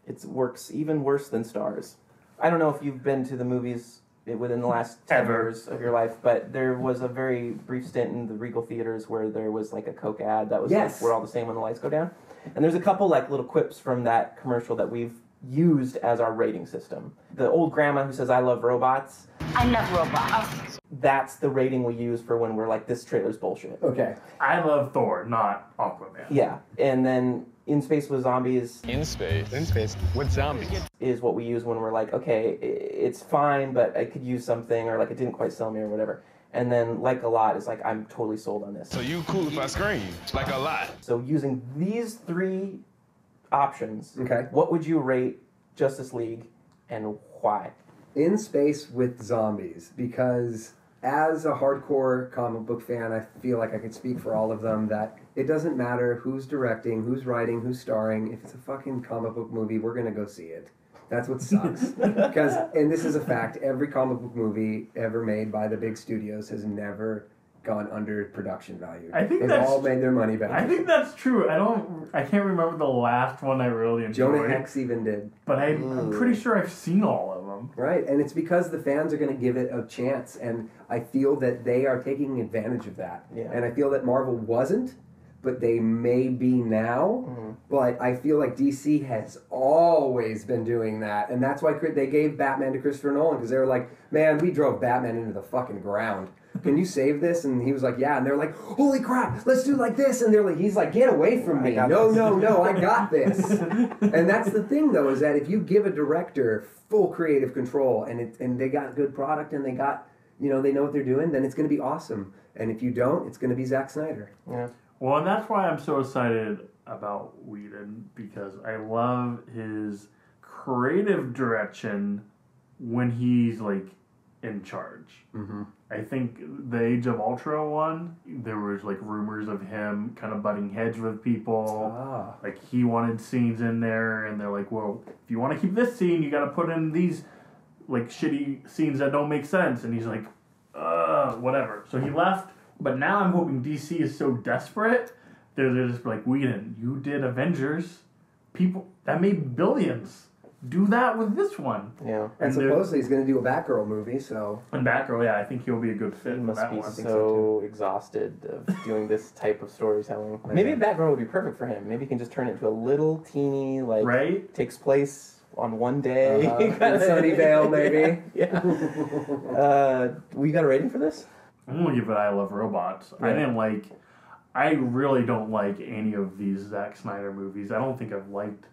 It works even worse than stars. I don't know if you've been to the movies within the last 10 years of your life, but there was a very brief stint in the Regal theaters where there was like a Coke ad that was like, we're all the same when the lights go down. And there's a couple like little quips from that commercial that we've used as our rating system. The old grandma who says, I love robots. I love robots. That's the rating we use for when we're like, this trailer's bullshit. Okay. I love Thor, not Aquaman. Yeah. And then In Space with Zombies. In space with zombies. Is what we use when we're like, okay, it's fine, but I could use something, or like it didn't quite sell me or whatever. And then Like a Lot is like, I'm totally sold on this. So you cool if I scream, like a lot. So using these 3 options, okay, what would you rate Justice League and why? In Space with Zombies, because as a hardcore comic book fan, I feel like I could speak for all of them that it doesn't matter who's directing, who's writing, who's starring. If it's a fucking comic book movie, we're going to go see it. That's what sucks. Because, and this is a fact, every comic book movie ever made by the big studios has never gone under production value. I think They've all made their money back. I think that's true. I can't remember the last one I really enjoyed. Jonah Hex even did. But I'm pretty sure I've seen all of them. Right, and it's because the fans are going to give it a chance, and I feel that they are taking advantage of that. Yeah. And I feel that Marvel wasn't, but they may be now. But I feel like DC has always been doing that, and that's why they gave Batman to Christopher Nolan, because they were like, man, we drove Batman into the fucking ground. Can you save this? And he was like, yeah. And they're like, holy crap, let's do like this. And they're like, he's like, get away from me. No, I got this. And that's the thing, though, is that if you give a director full creative control and they got good product and they got, they know what they're doing, then it's going to be awesome. And if you don't, it's going to be Zack Snyder. Yeah. Well, and that's why I'm so excited about Whedon, because I love his creative direction when he's like in charge. Mm-hmm. I think the Age of Ultron one, there was like rumors of him kind of butting heads with people. Like he wanted scenes in there, and they're like, well, if you want to keep this scene, you got to put in these like shitty scenes that don't make sense. And he's like, whatever. So he left. But now I'm hoping DC is so desperate, they're just like, Whedon, you did Avengers. People, that made billions. Do that with this one. Yeah. And supposedly he's going to do a Batgirl movie, so... And Batgirl, yeah, I think he'll be a good fit He for must that be one. so exhausted of doing this type of storytelling. Maybe Batgirl would be perfect for him. Maybe he can just turn it into a little teeny, like, right? Takes place on one day. In Sunnyvale, maybe. Yeah. We got a rating for this? I'm going to give it I Love Robots. Yeah. I really don't like any of these Zack Snyder movies. I don't think I've liked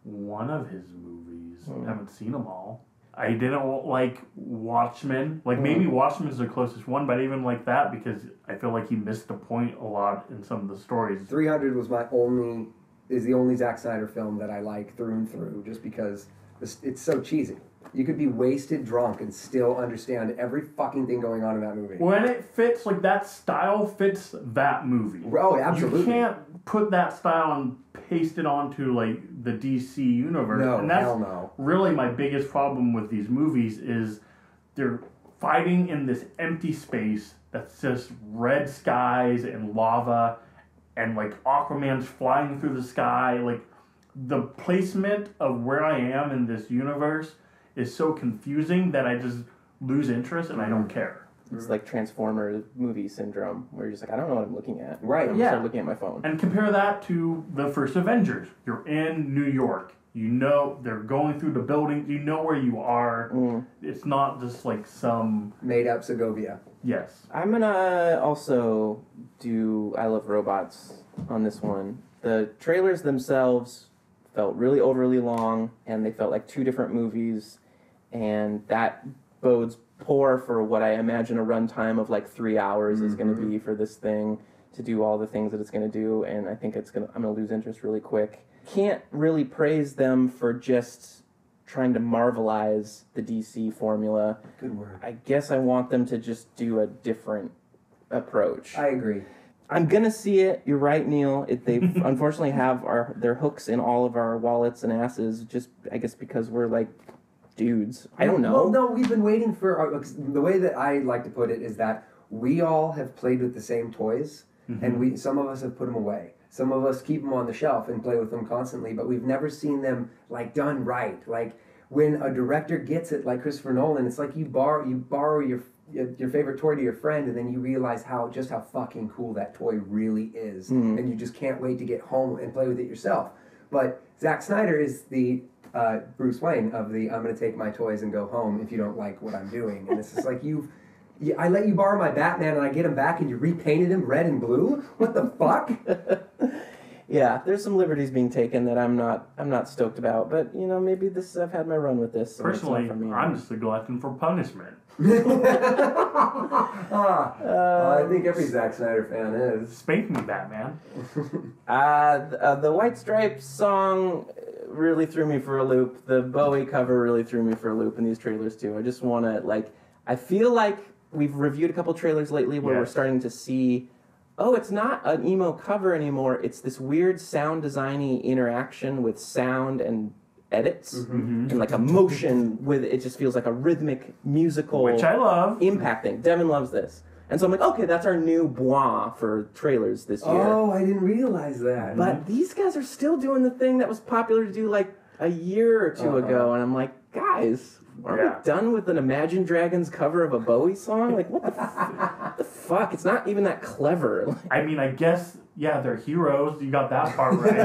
one of his movies. I haven't seen them all. I didn't like Watchmen. Maybe Watchmen is the closest one, but I even like that because I feel like he missed the point a lot in some of the stories. 300 was the only Zack Snyder film that I like through and through, just because it's so cheesy. You could be wasted drunk and still understand every fucking thing going on in that movie. When it fits, that style fits that movie. Oh, absolutely. You can't put that style and paste it onto, the DC universe. No, and that's hell no. really my biggest problem with these movies is they're fighting in this empty space that's just red skies and lava and, Aquaman's flying through the sky. The placement of where I am in this universe is so confusing that I just lose interest and I don't care. It's like Transformers movie syndrome, where you're just like, I don't know what I'm looking at. Right. I'm start looking at my phone. And compare that to the first Avengers. You're in New York. You know they're going through the buildings. You know where you are. It's not just some... Made up Segovia. Yes. I'm gonna also do I Love Robots on this one. The trailers themselves felt really overly long, and they felt like two different movies, and that bodes poor for what I imagine a runtime of 3 hours is going to be for this thing to do all the things that it's going to do, and I think I'm going to lose interest really quick. Can't really praise them for just trying to Marvelize the DC formula. Good word. I guess I want them to just do a different approach. I agree. I'm gonna see it. You're right, Neil. They unfortunately have their hooks in all of our wallets and asses. Just I guess because we're dudes. I don't know. Well, no, we've been waiting for the way that I like to put it is that we all have played with the same toys, and some of us have put them away. Some of us keep them on the shelf and play with them constantly, but we've never seen them done right. When a director gets it, like Christopher Nolan, it's like you borrow your favorite toy to your friend, and then you realize just how fucking cool that toy really is, and you just can't wait to get home and play with it yourself. But Zack Snyder is the Bruce Wayne of the I'm going to take my toys and go home if you don't like what I'm doing. And it's just I let you borrow my Batman and I get him back and you repainted him red and blue? What the fuck? Yeah, there's some liberties being taken that I'm not stoked about, but maybe I've had my run with this. Personally, I'm just a glutton for punishment. I think every Zack Snyder fan is. Spank me, Batman. The White Stripes song really threw me for a loop. The Bowie cover really threw me for a loop in these trailers too. I just want to I feel like we've reviewed a couple trailers lately where we're starting to see, it's not an emo cover anymore. It's this weird sound designy interaction with sound and edits and a motion with it. Just feels like a rhythmic musical, which I love, impacting. Devin loves this, and so I'm like, okay, that's our new bois for trailers this year. Oh, I didn't realize that. But these guys are still doing the thing that was popular to do a year or two ago, and I'm like, guys, aren't we done with an Imagine Dragons cover of a Bowie song? What the fuck? It's not even that clever. I mean, I guess, they're heroes. You got that part right.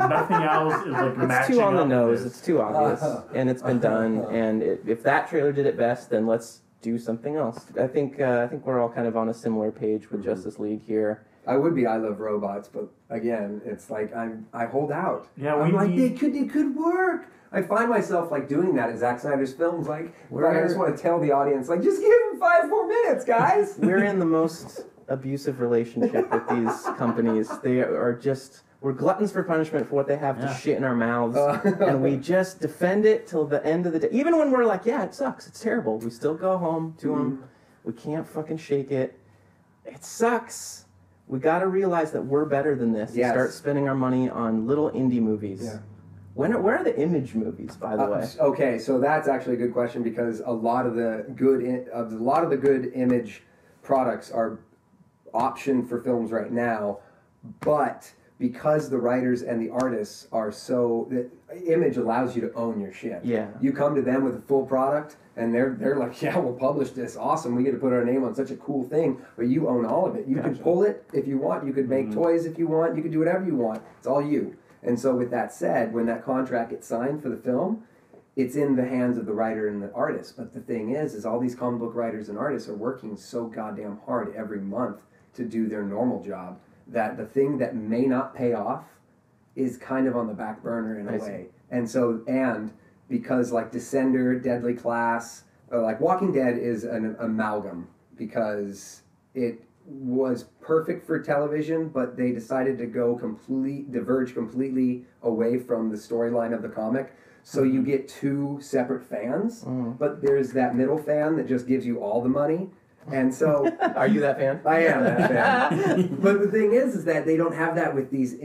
Nothing else is matching up. It's too on the nose. It's too obvious. And it's been done. And if that trailer did it best, then let's do something else. I think we're all kind of on a similar page with Justice League here. I would be I Love Robots, but again, it's I hold out. Yeah, it could work. I find myself doing that at Zack Snyder's films. I just want to tell the audience, just give him 5 more minutes, guys. We're in the most abusive relationship with these companies. They are we're gluttons for punishment for what they have to shit in our mouths, and we just defend it till the end of the day. Even when we're it sucks, it's terrible, we still go home to them. We can't fucking shake it. It sucks. We got to realize that we're better than this. Yes. Start spending our money on little indie movies. Yeah. Where are the Image movies, by the way? Okay, so that's actually a good question because a lot of the good Image products are optioned for films right now, but because the writers and the artists are the Image allows you to own your shit. Yeah. You come to them with a full product, and they're like, yeah, we'll publish this. Awesome, we get to put our name on such a cool thing, but you own all of it. You can pull it if you want. You could make toys if you want. You could do whatever you want. It's all you. And so with that said, when that contract gets signed for the film, it's in the hands of the writer and the artist. But the thing is all these comic book writers and artists are working so goddamn hard every month to do their normal job that the thing that may not pay off is kind of on the back burner in a way. And so, because like Descender, Deadly Class, like Walking Dead is an amalgam because it was perfect for television, but they decided to diverge completely away from the storyline of the comic. So you get two separate fans, but there's that middle fan that just gives you all the money. And so, are you that fan? I am that fan. But the thing is that they don't have that with these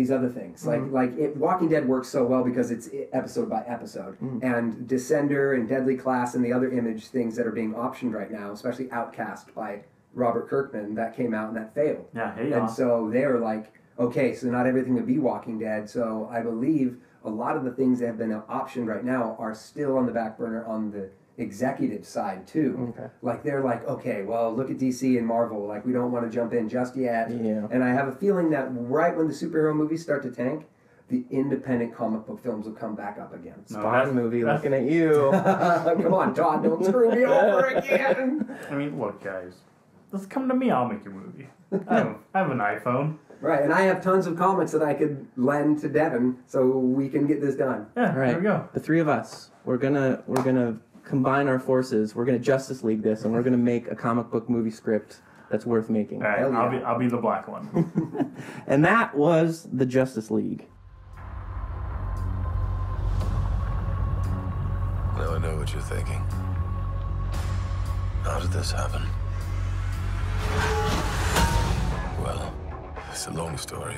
other things. Walking Dead works so well because it's episode by episode, and Descender and Deadly Class and the other Image things that are being optioned right now, especially Outcast by Robert Kirkman, that came out and that failed. And so they're like, okay, so not everything would be Walking Dead. So I believe a lot of the things that have been optioned right now are still on the back burner on the executive side too. Like they're like, okay, well, look at DC and Marvel, like we don't want to jump in just yet. And I have a feeling that right when the superhero movies start to tank, the independent comic book films will come back up again. Spawn movie, looking at you. Come on, Todd, don't screw me over again. I mean, look, guys, just come to me, I'll make your movie. I have an iPhone. Right, and I have tons of comics that I could lend to Devin so we can get this done. Yeah, right. There we go. The three of us, we're gonna combine our forces. We're gonna Justice League this, and we're gonna make a comic book movie script that's worth making. All right, I'll be the black one. And that was the Justice League. Now I know what you're thinking. How did this happen? Well, it's a long story.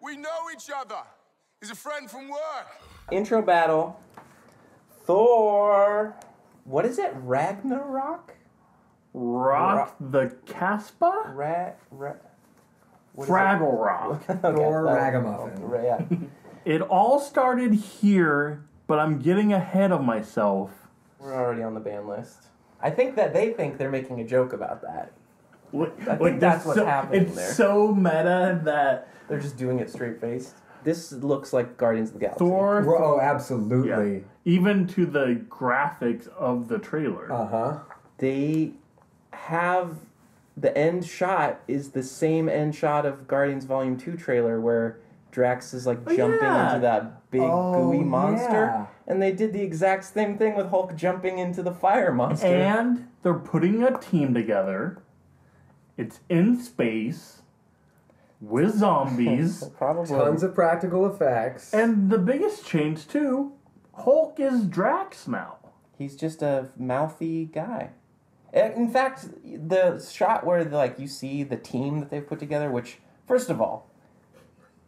We know each other. He's a friend from work. Intro battle. Thor. What is it? Ragnarok? The Casbah? Fraggle Rock. Thor Ragamuffin. Yeah. It all started here, but I'm getting ahead of myself. We're already on the ban list. I think that they think they're making a joke about that. I think that's what's happening there. It's so meta that they're just doing it straight-faced. This looks like Guardians of the Galaxy. Thor. Oh, absolutely. Yeah. Even to the graphics of the trailer. They have... The end shot is the same end shot of Guardians Volume 2 trailer where Drax is like jumping into that big gooey monster. Yeah. And they did the exact same thing with Hulk jumping into the fire monster. And they're putting a team together. It's in space with zombies. Probably. Tons of practical effects. And the biggest change too, Hulk is Drax now. He's just a mouthy guy. In fact, the shot where you see the team that they've put together, which, first of all,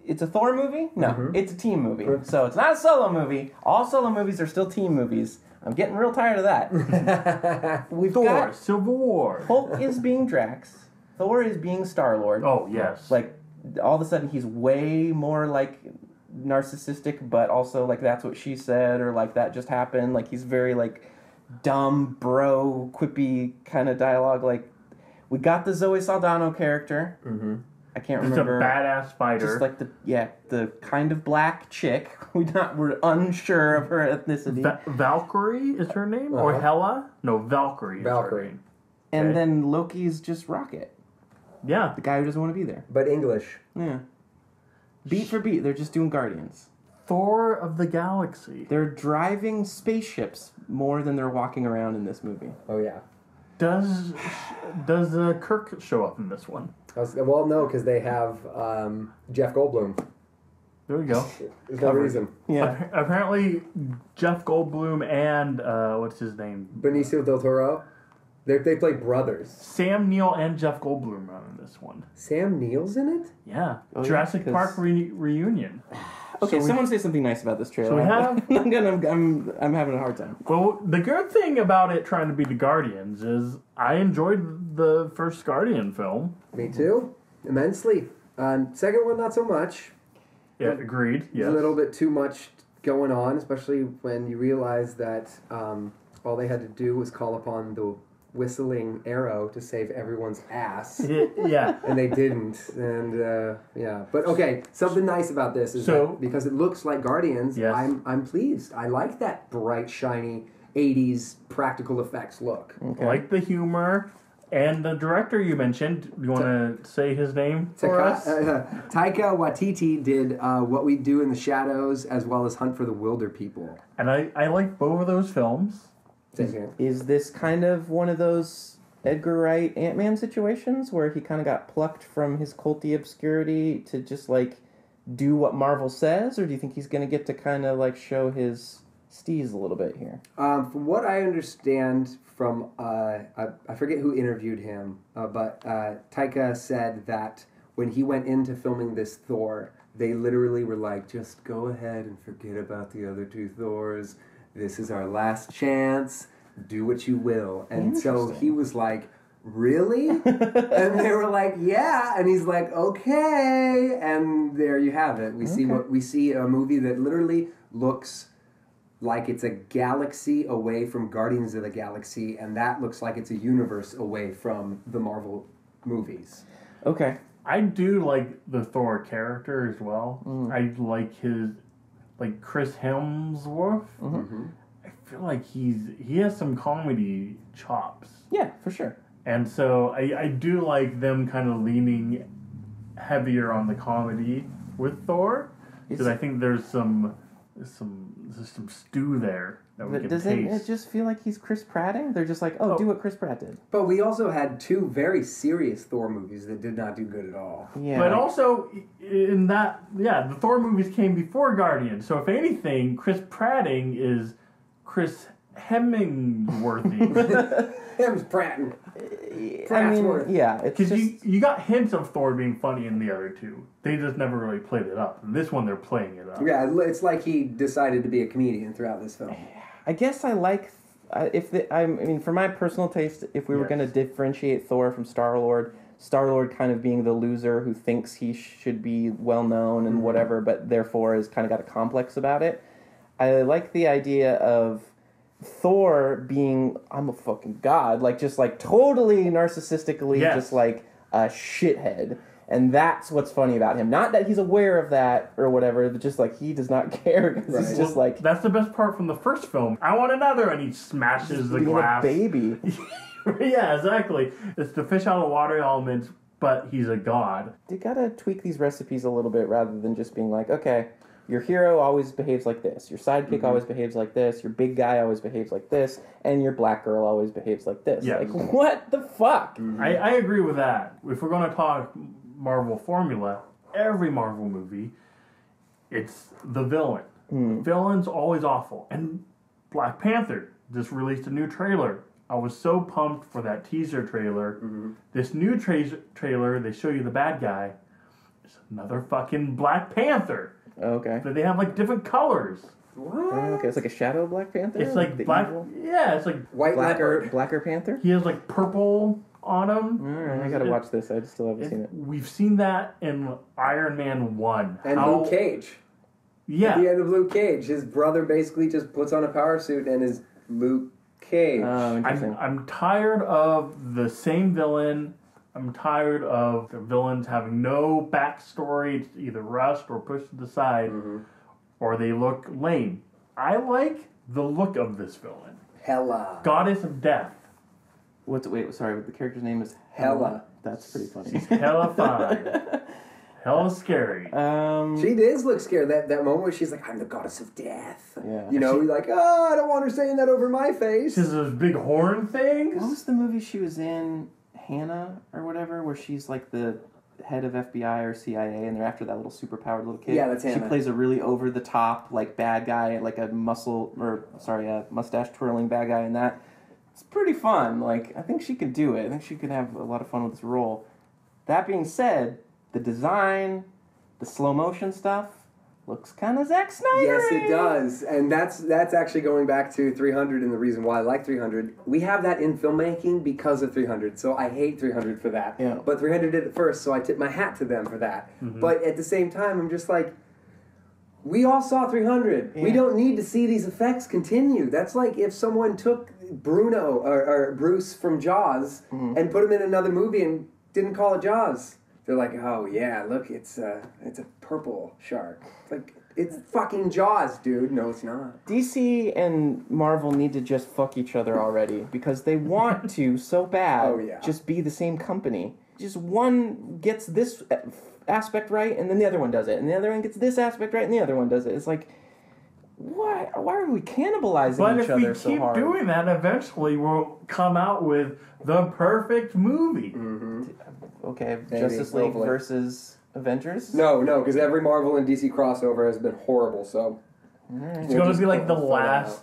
it's a Thor movie? No, it's a team movie. So it's not a solo movie. All solo movies are still team movies. I'm getting real tired of that. Thor, Civil War. Hulk is being Drax. Thor is being Star-Lord. Oh, yes. All of a sudden he's way more, narcissistic, but also, that's what she said, or, that just happened. He's very, dumb, bro, quippy kind of dialogue. We got the Zoe Saldana character. I can't remember. Just a badass fighter. Just the kind of black chick. We're unsure of her ethnicity. Valkyrie is her name? Or Hela? No, Valkyrie is her name. And then Loki's just Rocket. Yeah. The guy who doesn't want to be there. But English. Yeah. Beat for beat, they're just doing Guardians. Thor of the Galaxy. They're driving spaceships more than they're walking around in this movie. Oh, yeah. Does Kirk show up in this one? Well, no, because they have Jeff Goldblum. There we go. There's no reason. Yeah. Apparently, Jeff Goldblum and what's his name? Benicio del Toro. They play brothers. Sam Neill and Jeff Goldblum are in this one. Sam Neill's in it? Yeah. Oh, Jurassic yeah, Park reunion. Okay, So someone say something nice about this trailer. So we have. I'm having a hard time. Well, the good thing about it trying to be the Guardians is I enjoyed the first Guardian film. Me too. Immensely. Second one, not so much. Yeah, agreed. Yes. A little bit too much going on, especially when you realize that all they had to do was call upon the whistling arrow to save everyone's ass. Yeah. And they didn't. And yeah. But okay, something nice about this is that because it looks like Guardians, yes. I'm pleased. I like that bright, shiny 80s practical effects look. Okay. Like the humor. And the director you mentioned, do you want to say his name for us? Taika Waititi did What We Do in the Shadows as well as Hunt for the Wilder People. And I like both of those films. Is this kind of one of those Edgar Wright Ant-Man situations where he kind of got plucked from his culty obscurity to just like do what Marvel says, or do you think he's going to get to kind of like show his steez a little bit here? From what I understand from, I forget who interviewed him, but Taika said that when he went into filming this Thor, they literally were like, just go ahead and forget about the other two Thors. This is our last chance. Do what you will. And so he was like, really? And they were like, yeah. And he's like, okay. And there you have it. We see a movie that literally looks like it's a galaxy away from Guardians of the Galaxy, and that looks like it's a universe away from the Marvel movies. Okay. I do like the Thor character as well. I like his, like Chris Hemsworth. I feel like he has some comedy chops. Yeah, for sure. And so I do like them kind of leaning heavier on the comedy with Thor, because I think there's some stew there that we can taste. Doesn't it just feel like he's Chris Pratting? They're just like, do what Chris Pratt did. But we also had two very serious Thor movies that did not do good at all. Yeah. But also, in that, the Thor movies came before Guardians. So if anything, Chris Pratting is Chris Hemsworthy. Pratting. I mean, yeah. Because you got hints of Thor being funny in the other two. They just never really played it up. In this one, they're playing it up. Yeah, it's like he decided to be a comedian throughout this film. I guess I like... I mean, for my personal taste, if we were going to differentiate Thor from Star-Lord kind of being the loser who thinks he should be well-known and whatever, but therefore has kind of got a complex about it, I like the idea of Thor being, I'm a fucking god, like just like totally narcissistically just like a shithead. And that's what's funny about him. Not that he's aware of that or whatever, but just like he does not care. He's just like... That's the best part from the first film. I want another, and he smashes the glass. Being a baby. Yeah, exactly. It's the fish out of water element, but he's a god. You gotta tweak these recipes a little bit rather than just being like, okay, your hero always behaves like this, your sidekick always behaves like this, your big guy always behaves like this, and your black girl always behaves like this. Yeah. Like, what the fuck? I agree with that. If we're going to talk Marvel formula, every Marvel movie, it's the villain. The villain's always awful. And Black Panther just released a new trailer. I was so pumped for that teaser trailer. This new trailer, they show you the bad guy. It's another fucking Black Panther. Okay. But they have like different colors. What? Okay, it's like a shadow Black Panther? It's like black. Evil? Yeah, it's like Blacker Panther? he has like purple on him. Alright, I gotta watch this. I still haven't seen it. We've seen that in Iron Man 1. And Luke Cage. Yeah. At the end of Luke Cage, his brother basically just puts on a power suit and is Luke Cage. Oh, interesting. I'm tired of the same villain. I'm tired of the villains having no backstory. It's either rushed or pushed to the side, or they look lame. I like the look of this villain. Hela. Goddess of Death. The character's name is Hela. That's pretty funny. She's hella fine. hella scary. She does look scared. That moment where she's like, I'm the goddess of death. Yeah. You know, like, oh, I don't want her saying that over my face. She's those big horn things. What was the movie she was in? Hannah or whatever, where she's like the head of FBI or CIA, and they're after that little superpowered little kid. Yeah, that's Hannah. She plays a really over the top like bad guy, like a mustache twirling bad guy in that. It's pretty fun. Like, I think she could do it. I think she could have a lot of fun with this role. That being said, the design, the slow motion stuff looks kind of Zack Snyder. Yes, it does. And that's actually going back to 300 and the reason why I like 300. We have that in filmmaking because of 300, so I hate 300 for that. Yeah. But 300 did it first, so I tip my hat to them for that. Mm-hmm. But at the same time, I'm just like, we all saw 300. Yeah. We don't need to see these effects continue. That's like if someone took Bruno or Bruce from Jaws and put him in another movie and didn't call it Jaws. They're like, oh yeah, look, it's a purple shark. It's like, it's fucking Jaws, dude. No, it's not. DC and Marvel need to just fuck each other already because they want to so bad just be the same company. Just one gets this aspect right, and then the other one does it, and the other one gets this aspect right, and the other one does it. It's like, why are we cannibalizing each other so hard? But if we keep doing that, eventually we'll come out with the perfect movie. Mm-hmm. Okay, maybe, Justice League versus Avengers? No, because every Marvel and DC crossover has been horrible, so... It's going to be like the last...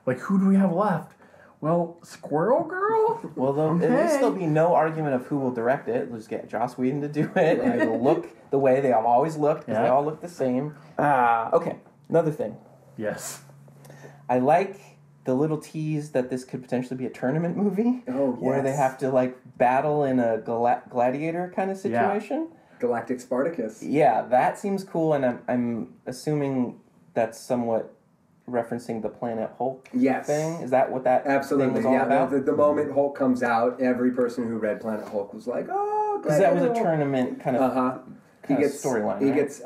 Like, who do we have left? Well, Squirrel Girl? Well, at least there'll be no argument of who will direct it. We'll just get Joss Whedon to do it, and it'll look the way they have always looked, because they all look the same. Okay, another thing. Yes. I like the little tease that this could potentially be a tournament movie. Oh, yes. Where they have to, like, battle in a gladiator kind of situation. Yeah. Galactic Spartacus. Yeah, that seems cool, and I'm assuming that's somewhat referencing the Planet Hulk thing. Is that what that thing was all about? The moment Hulk comes out, every person who read Planet Hulk was like, oh, because that was a tournament kind of storyline, He gets,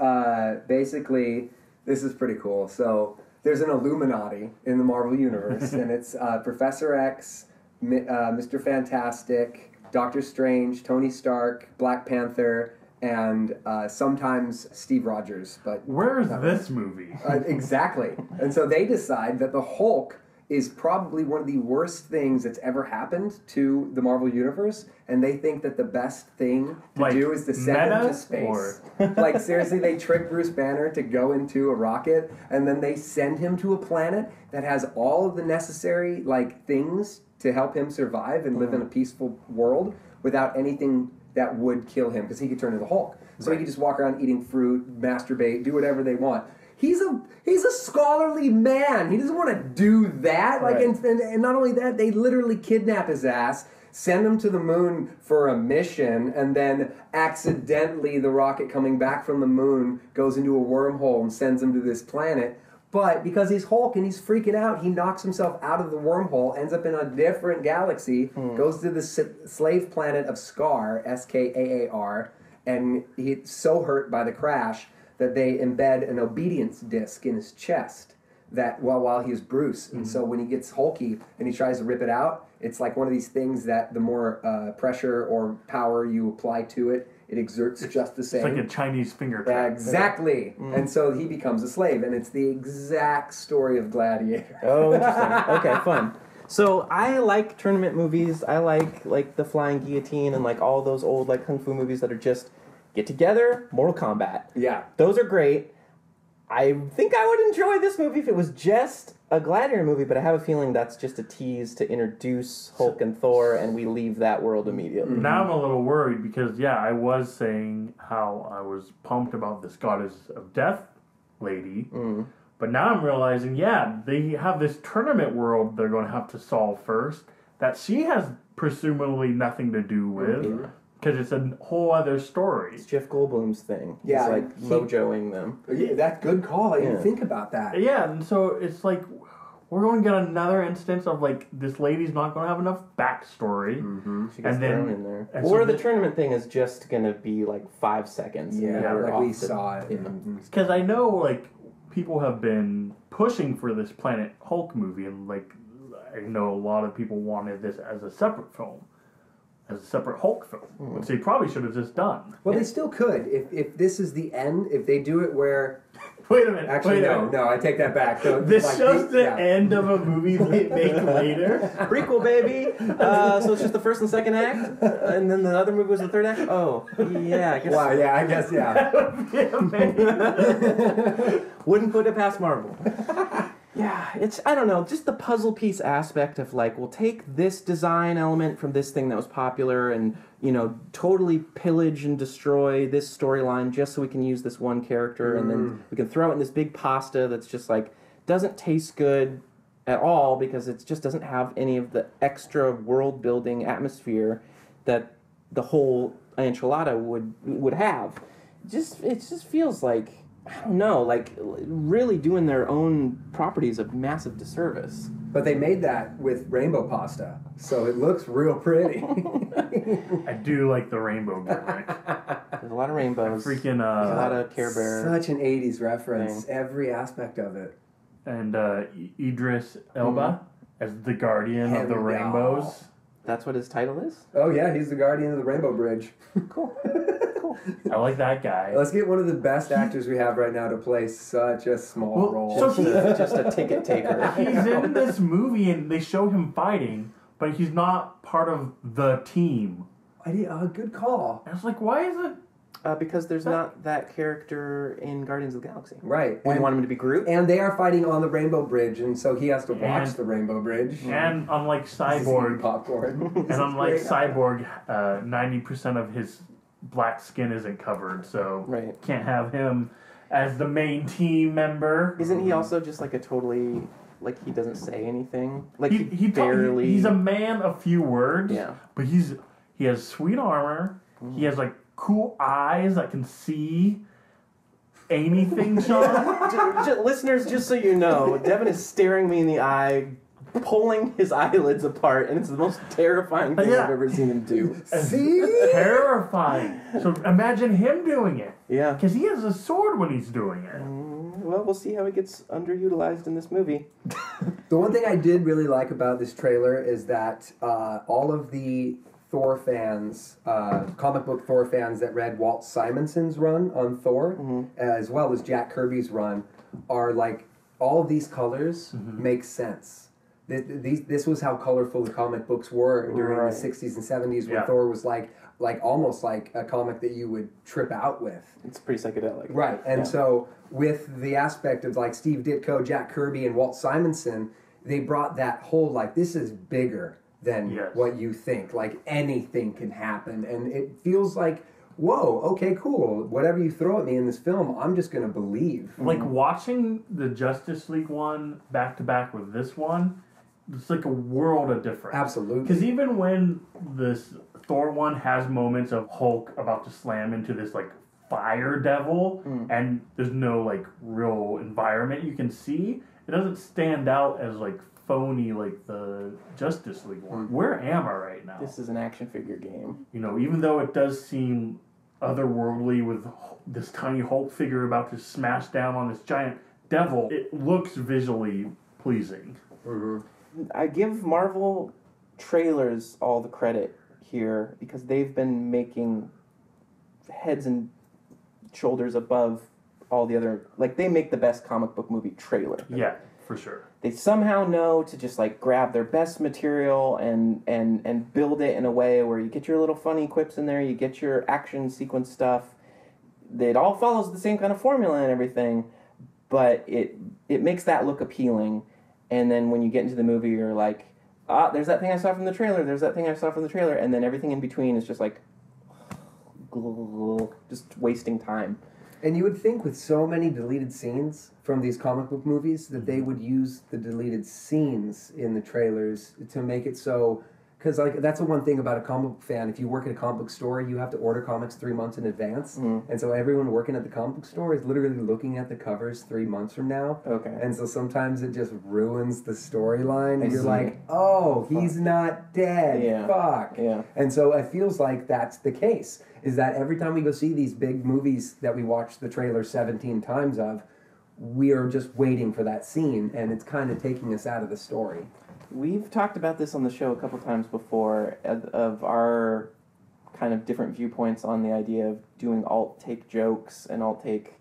basically, this is pretty cool. So... There's an Illuminati in the Marvel Universe, and it's Professor X, Mr. Fantastic, Doctor Strange, Tony Stark, Black Panther, and sometimes Steve Rogers. But where's this movie? Exactly. And so they decide that the Hulk is probably one of the worst things that's ever happened to the Marvel Universe, and they think that the best thing to do is to send him to space. Like, seriously, they trick Bruce Banner to go into a rocket, and then they send him to a planet that has all of the necessary, like, things to help him survive and live in a peaceful world without anything that would kill him, because he could turn into the Hulk. So he could just walk around eating fruit, masturbate, do whatever they want. He's a scholarly man. He doesn't want to do that. Like, and not only that, they literally kidnap his ass, send him to the moon for a mission, and then accidentally the rocket coming back from the moon goes into a wormhole and sends him to this planet. But because he's Hulk and he's freaking out, he knocks himself out of the wormhole, ends up in a different galaxy, goes to the slave planet of Skaar, Skaar, and he's so hurt by the crash that they embed an obedience disc in his chest that while he's Bruce. And so when he gets hulky and he tries to rip it out, it's like one of these things that the more pressure or power you apply to it, it exerts just the same. It's like a Chinese finger trap. Exactly. And so he becomes a slave, and it's the exact story of Gladiator. Oh, interesting. Okay, fun. So I like tournament movies. I like the Flying Guillotine and like all those old like kung fu movies that are just get together, Mortal Kombat. Yeah. Those are great. I think I would enjoy this movie if it was just a Gladiator movie, but I have a feeling that's just a tease to introduce Hulk and Thor, and we leave that world immediately. Now I'm a little worried because, I was saying how I was pumped about this Goddess of Death lady, but now I'm realizing, they have this tournament world they're going to have to solve first that she has presumably nothing to do with. Because it's a whole other story. It's Jeff Goldblum's thing. Yeah. He's like mojoing them. Yeah, that's good call. I didn't think about that. Yeah, and so it's like, we're going to get another instance of like, this lady's not going to have enough backstory. She gets thrown in there. Or the tournament thing is just going to be like 5 seconds. Yeah, like we saw it. Because I know like, people have been pushing for this Planet Hulk movie, and like, I know a lot of people wanted this as a separate film. as a separate Hulk film, which they probably should have just done. Well, they still could. If this is the end, if they do it where... Wait a minute. Actually, no, I take that back. So, this shows the end of a movie they make later. Prequel, baby. So it's just the first and second act, and then the other movie was the third act. Oh, yeah. I guess. Wow, yeah, I guess, yeah. That would be amazing. Wouldn't put it past Marvel. Yeah, I don't know, just the puzzle piece aspect of like, we'll take this design element from this thing that was popular and, totally pillage and destroy this storyline just so we can use this one character, and then we can throw it in this big pasta that's just like, doesn't taste good at all because it just doesn't have any of the extra world-building atmosphere that the whole enchilada would have. It just feels like, I don't know, like really doing their own properties a massive disservice. But they made that with rainbow pasta, so it looks real pretty. I do like the rainbow gimmick. There's a lot of rainbows. Freaking, a lot of Care Bear. Such an 80s reference, every aspect of it. And Idris Elba as the guardian of the rainbows. That's what his title is? Oh yeah, he's the guardian of the Rainbow Bridge. Cool. I like that guy. Let's get one of the best actors we have right now to play such a small role. So he's just a ticket taker. He's in this movie and they show him fighting, but he's not part of the team. Good call. I was like, why is it? Because there's not that character in Guardians of the Galaxy. Right. We want him to be Groot. And they are fighting on the Rainbow Bridge, and so he has to watch the Rainbow Bridge. And unlike Cyborg, popcorn. and unlike Cyborg, 90% of his black skin isn't covered, so can't have him as the main team member. Isn't he also just like a totally, like he doesn't say anything? Like he barely. He's a man of few words. Yeah. But he has sweet armor. He has like cool eyes that can see anything, Sean. Listeners, just so you know, Devin is staring me in the eye, pulling his eyelids apart, and it's the most terrifying thing I've ever seen him do. See? Terrifying. So imagine him doing it. Yeah. Because he has a sword when he's doing it. Well, we'll see how it gets underutilized in this movie. The one thing I did really like about this trailer is that all of the Thor fans, comic book Thor fans that read Walt Simonson's run on Thor, as well as Jack Kirby's run, are like, all of these colors make sense. This was how colorful the comic books were during the 60s and 70s when Thor was like almost like a comic that you would trip out with. It's pretty psychedelic. Right, and so with the aspect of like Steve Ditko, Jack Kirby, and Walt Simonson, they brought that whole like, this is bigger than what you think. Like anything can happen, and it feels like, whoa, okay, cool. Whatever you throw at me in this film, I'm just gonna believe. Like watching the Justice League one back to back with this one, it's like a world of difference. Absolutely. Because even when this Thor one has moments of Hulk about to slam into this like fire devil, and there's no like real environment you can see, it doesn't stand out as like phony like the Justice League one. Where am I right now? This is an action figure game. Even though it does seem otherworldly with this tiny Hulk figure about to smash down on this giant devil, it looks visually pleasing. I give Marvel trailers all the credit here because they've been making heads and shoulders above all the other, like they make the best comic book movie trailer. Yeah, for sure. They somehow know to just like grab their best material and build it in a way where you get your little funny quips in there, you get your action sequence stuff. It all follows the same kind of formula and everything, but it makes that look appealing. And then when you get into the movie, you're like, there's that thing I saw from the trailer, there's that thing I saw from the trailer, and then everything in between is just like, just wasting time. And you would think with so many deleted scenes from these comic book movies that they would use the deleted scenes in the trailers to make it so... Because like that's the one thing about a comic book fan. If you work at a comic book store, you have to order comics 3 months in advance. And so everyone working at the comic book store is literally looking at the covers 3 months from now. Okay. And so sometimes it just ruins the storyline. And you're like, oh, he's not dead. Yeah. Fuck. Yeah. And so it feels like that's the case. Is that every time we go see these big movies that we watch the trailer 17 times of, we are just waiting for that scene, and it's kind of taking us out of the story. We've talked about this on the show a couple times before, of our kind of different viewpoints on the idea of doing alt-take jokes and alt-take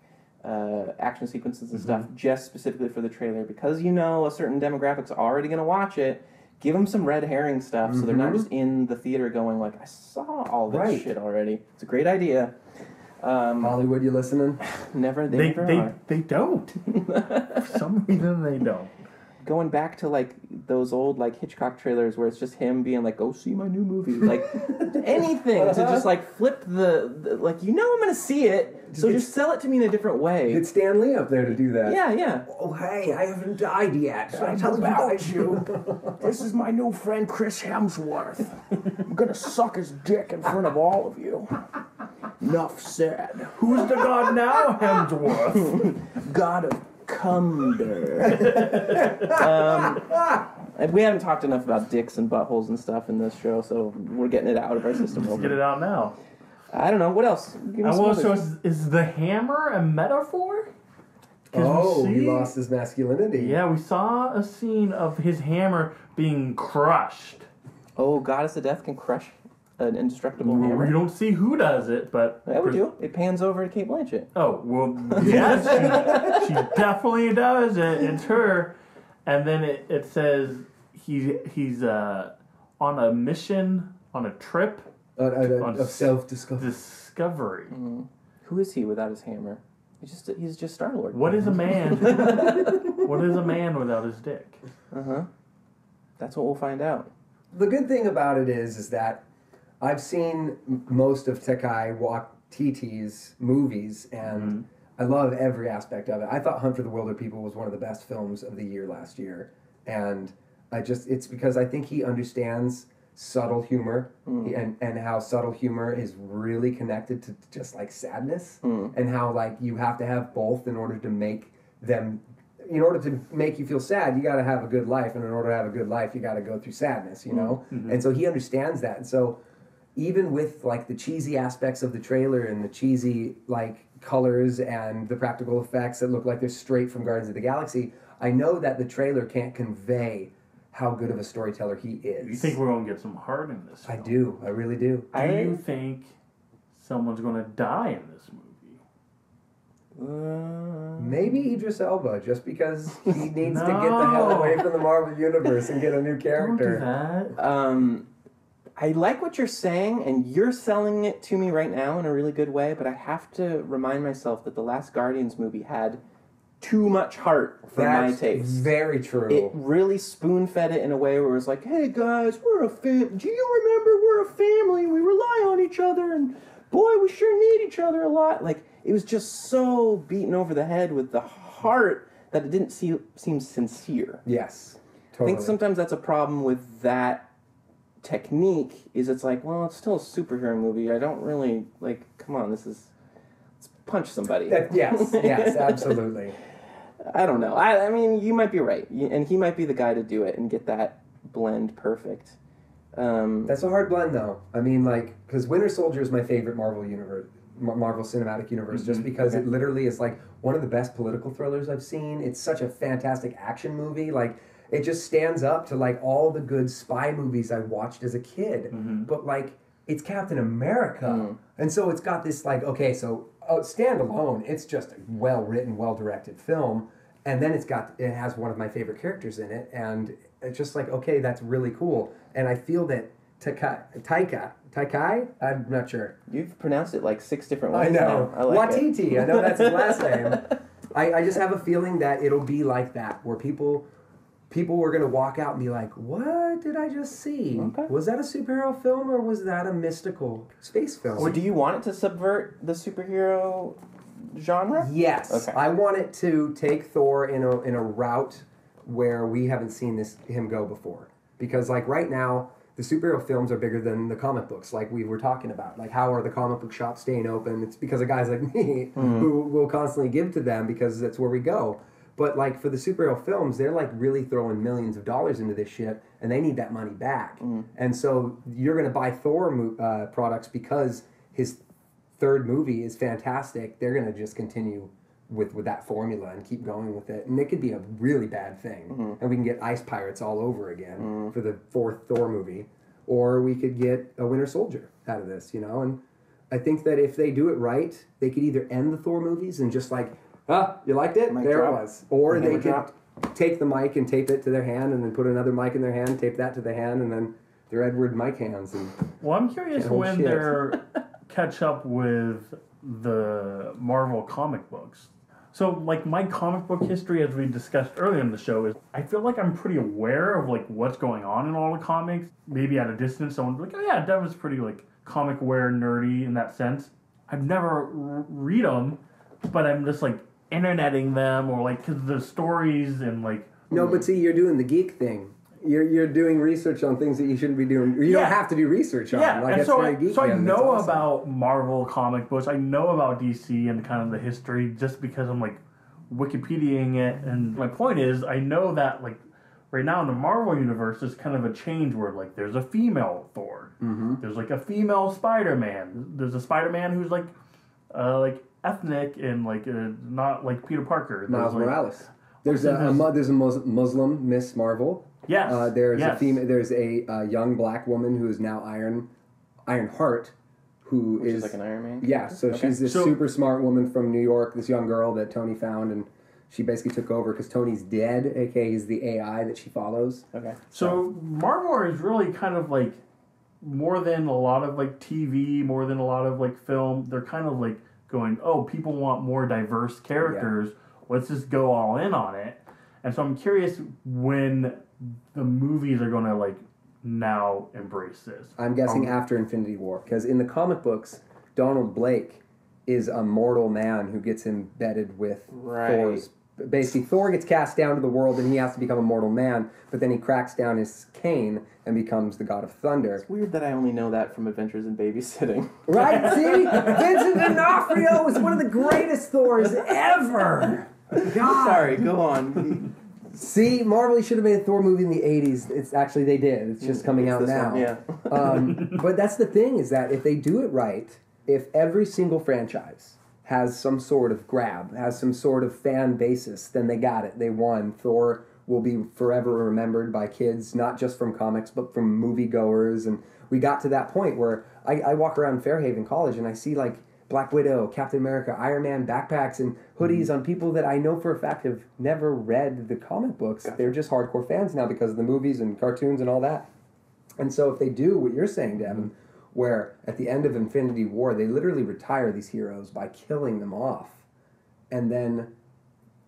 action sequences and stuff, just specifically for the trailer, because you know a certain demographic's already going to watch it. Give them some red herring stuff so they're not just in the theater going like, I saw all this shit already. It's a great idea. Hollywood, you listening? Never, they never are. They don't. For some reason, they don't. Going back to like those old like Hitchcock trailers where it's just him being like, "Go see my new movie," like anything to just like flip the like, you know, I'm gonna see it, so just sell it to me in a different way. Get Stan Lee up there to do that. Yeah. Oh hey, I haven't died yet. I tell about you. This is my new friend Chris Hemsworth. I'm gonna suck his dick in front of all of you. Enough said. Who's the god now, Hemsworth? God of Cumber. We haven't talked enough about dicks and buttholes and stuff in this show, so we're getting it out of our system. Let's get it out now. I don't know. What else? So is the hammer a metaphor? Oh, he lost his masculinity. Yeah, we saw a scene of his hammer being crushed. Oh, Goddess of Death can crush an indestructible hammer. You don't see who does it, but... Yeah, we do. It pans over to Kate Blanchett. Oh, well, yes, she definitely does it. It's her. And then it says he's on a mission, on a trip. Of self-discovery. Discovery. Who is he without his hammer? He's just Star-Lord. What is a man? What is a man without his dick? That's what we'll find out. The good thing about it is that I've seen most of Taika Waititi's movies, and I love every aspect of it. I thought Hunt for the Wilder People was one of the best films of the year last year, and it's because I think he understands subtle humor and how subtle humor is really connected to just like sadness, and how like you have to have both in order to make them. In order to make you feel sad, you got to have a good life, and in order to have a good life, you got to go through sadness, you know. And so he understands that, and so. Even with like the cheesy aspects of the trailer and the cheesy like colors and the practical effects that look like they're straight from Guardians of the Galaxy, I know that the trailer can't convey how good of a storyteller he is. You think we're going to get some heart in this film? I do. I really do. Do you think someone's going to die in this movie? Maybe Idris Elba, just because he needs to get the hell away from the Marvel Universe and get a new character. Don't do that. I like what you're saying, and you're selling it to me right now in a really good way, but I have to remind myself that the last Guardians movie had too much heart for my taste. Very true. It really spoon-fed it in a way where it was like, hey guys, we're a family. Do you remember we're a family? We rely on each other, and boy, we sure need each other a lot. Like, it was just so beaten over the head with the heart that it didn't seem sincere. Yes, totally. I think sometimes that's a problem with that technique, is it's like, well, it's still a superhero movie. I don't really, like, come on, let's punch somebody. Yes, absolutely. I don't know. I mean, you might be right. And he might be the guy to do it and get that blend perfect. That's a hard blend, though. I mean, like, because Winter Soldier is my favorite Marvel Cinematic Universe, just because it literally is, like, one of the best political thrillers I've seen. It's such a fantastic action movie. Like, it just stands up to, like, all the good spy movies I watched as a kid. But, like, it's Captain America. And so it's got this, like, okay, so standalone, it's just a well-written, well-directed film. And then it has one of my favorite characters in it. And it's just like, okay, that's really cool. And I feel that Taika, I'm not sure. You've pronounced it like 6 different ways. I know. Now. I like Waititi, I know that's his last name. I just have a feeling that it'll be like that, where people were going to walk out and be like, what did I just see? Okay. Was that a superhero film, or was that a mystical space film? Or do you want it to subvert the superhero genre? Yes. Okay. I want it to take Thor in a route where we haven't seen him go before. Because, like, right now, the superhero films are bigger than the comic books, like we were talking about. Like, how are the comic book shops staying open? It's because of guys like me who will constantly give to them because that's where we go. But, like, for the superhero films, they're, like, really throwing millions of dollars into this shit, and they need that money back. And so you're going to buy Thor products because his third movie is fantastic. They're going to just continue with that formula and keep going with it. And it could be a really bad thing. And we can get ice pirates all over again for the 4th Thor movie. Or we could get a Winter Soldier out of this, you know? And I think that if they do it right, they could either end the Thor movies and just like, you liked it? Mic there drop. it was. Or they could drop. take the mic and tape it to their hand and then put another mic in their hand, tape that to the hand, and then they're Edward mic hands. And well, I'm curious hold when shit. they're catch up with the Marvel comic books. So, like, my comic book history, as we discussed earlier in the show, is I feel like I'm pretty aware of, like, what's going on in all the comics. Maybe at a distance, someone's like, oh, yeah, Devin's pretty, like, comic-aware, nerdy in that sense. I've never read them, but I'm just, like, interneting them, or, like, because the stories and, like... No, but see, you're doing the geek thing. You're doing research on things that you shouldn't be doing. You don't have to do research on. Yeah, Like, and that's so, very geeky. so I and know that's awesome. about Marvel comic books. I know about DC and kind of the history just because I'm, like, Wikipediaing it. And my point is, I know that, like, right now in the Marvel universe, there's kind of a change where, like, there's a female Thor. There's, like, a female Spider-Man. There's a Spider-Man who's, like ethnic and, like, not like Peter Parker. Miles There's, like, Morales. There's a Muslim Miss Marvel. Yes. There's a female. There's a young black woman who is now Ironheart, who is like an Iron Man. Yeah, so she's this super smart woman from New York. This young girl that Tony found, and she basically took over because Tony's dead. aka he's the AI that she follows. Okay. So Marvel is really kind of like more than a lot of like TV, more than a lot of like film. They're kind of like going, oh, people want more diverse characters. Yeah. Let's just go all in on it. And so I'm curious when the movies are going to like now embrace this. I'm guessing after Infinity War, because in the comic books, Donald Blake is a mortal man who gets embedded with Thor's. Basically, Thor gets cast down to the world and he has to become a mortal man, but then he cracks down his cane and becomes the god of thunder. It's weird that I only know that from Adventures in Babysitting. Right? See? Vincent D'Onofrio is one of the greatest Thors ever! God. Sorry, go on. See, Marvel should have made a Thor movie in the 80s. It's actually, they did. It's just coming out now. One, yeah. But that's the thing, is that if they do it right, if every single franchise has some sort of grab, has some sort of fan basis, then they got it. They won. Thor will be forever remembered by kids, not just from comics, but from moviegoers. And we got to that point where I walk around Fairhaven College and I see, like, Black Widow, Captain America, Iron Man backpacks and hoodies on people that I know for a fact have never read the comic books. Gotcha. They're just hardcore fans now because of the movies and cartoons and all that. And so if they do what you're saying, Devin, where at the end of Infinity War, they literally retire these heroes by killing them off, and then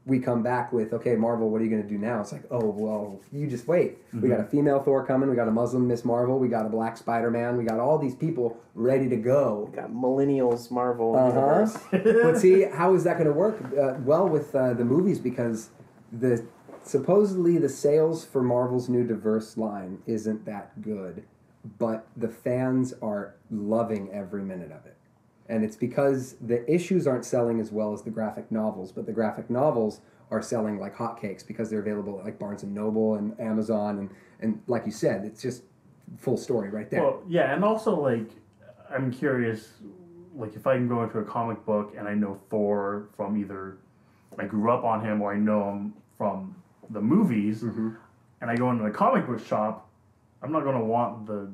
we come back with, okay, Marvel, what are you going to do now? It's like, oh, well, you just wait. We got a female Thor coming. We got a Muslim Miss Marvel. We got a black Spider-Man. We got all these people ready to go. We got millennials Marvel universe. But see, how is that going to work? Well, with the movies, because supposedly the sales for Marvel's new diverse line isn't that good, but the fans are loving every minute of it. And it's because the issues aren't selling as well as the graphic novels, but the graphic novels are selling like hotcakes because they're available at like Barnes & Noble and Amazon. And like you said, it's just full story right there. Well, yeah, and also, like, I'm curious, like, if I can go into a comic book and I know Thor from either I grew up on him or I know him from the movies, and I go into a comic book shop, I'm not going to want the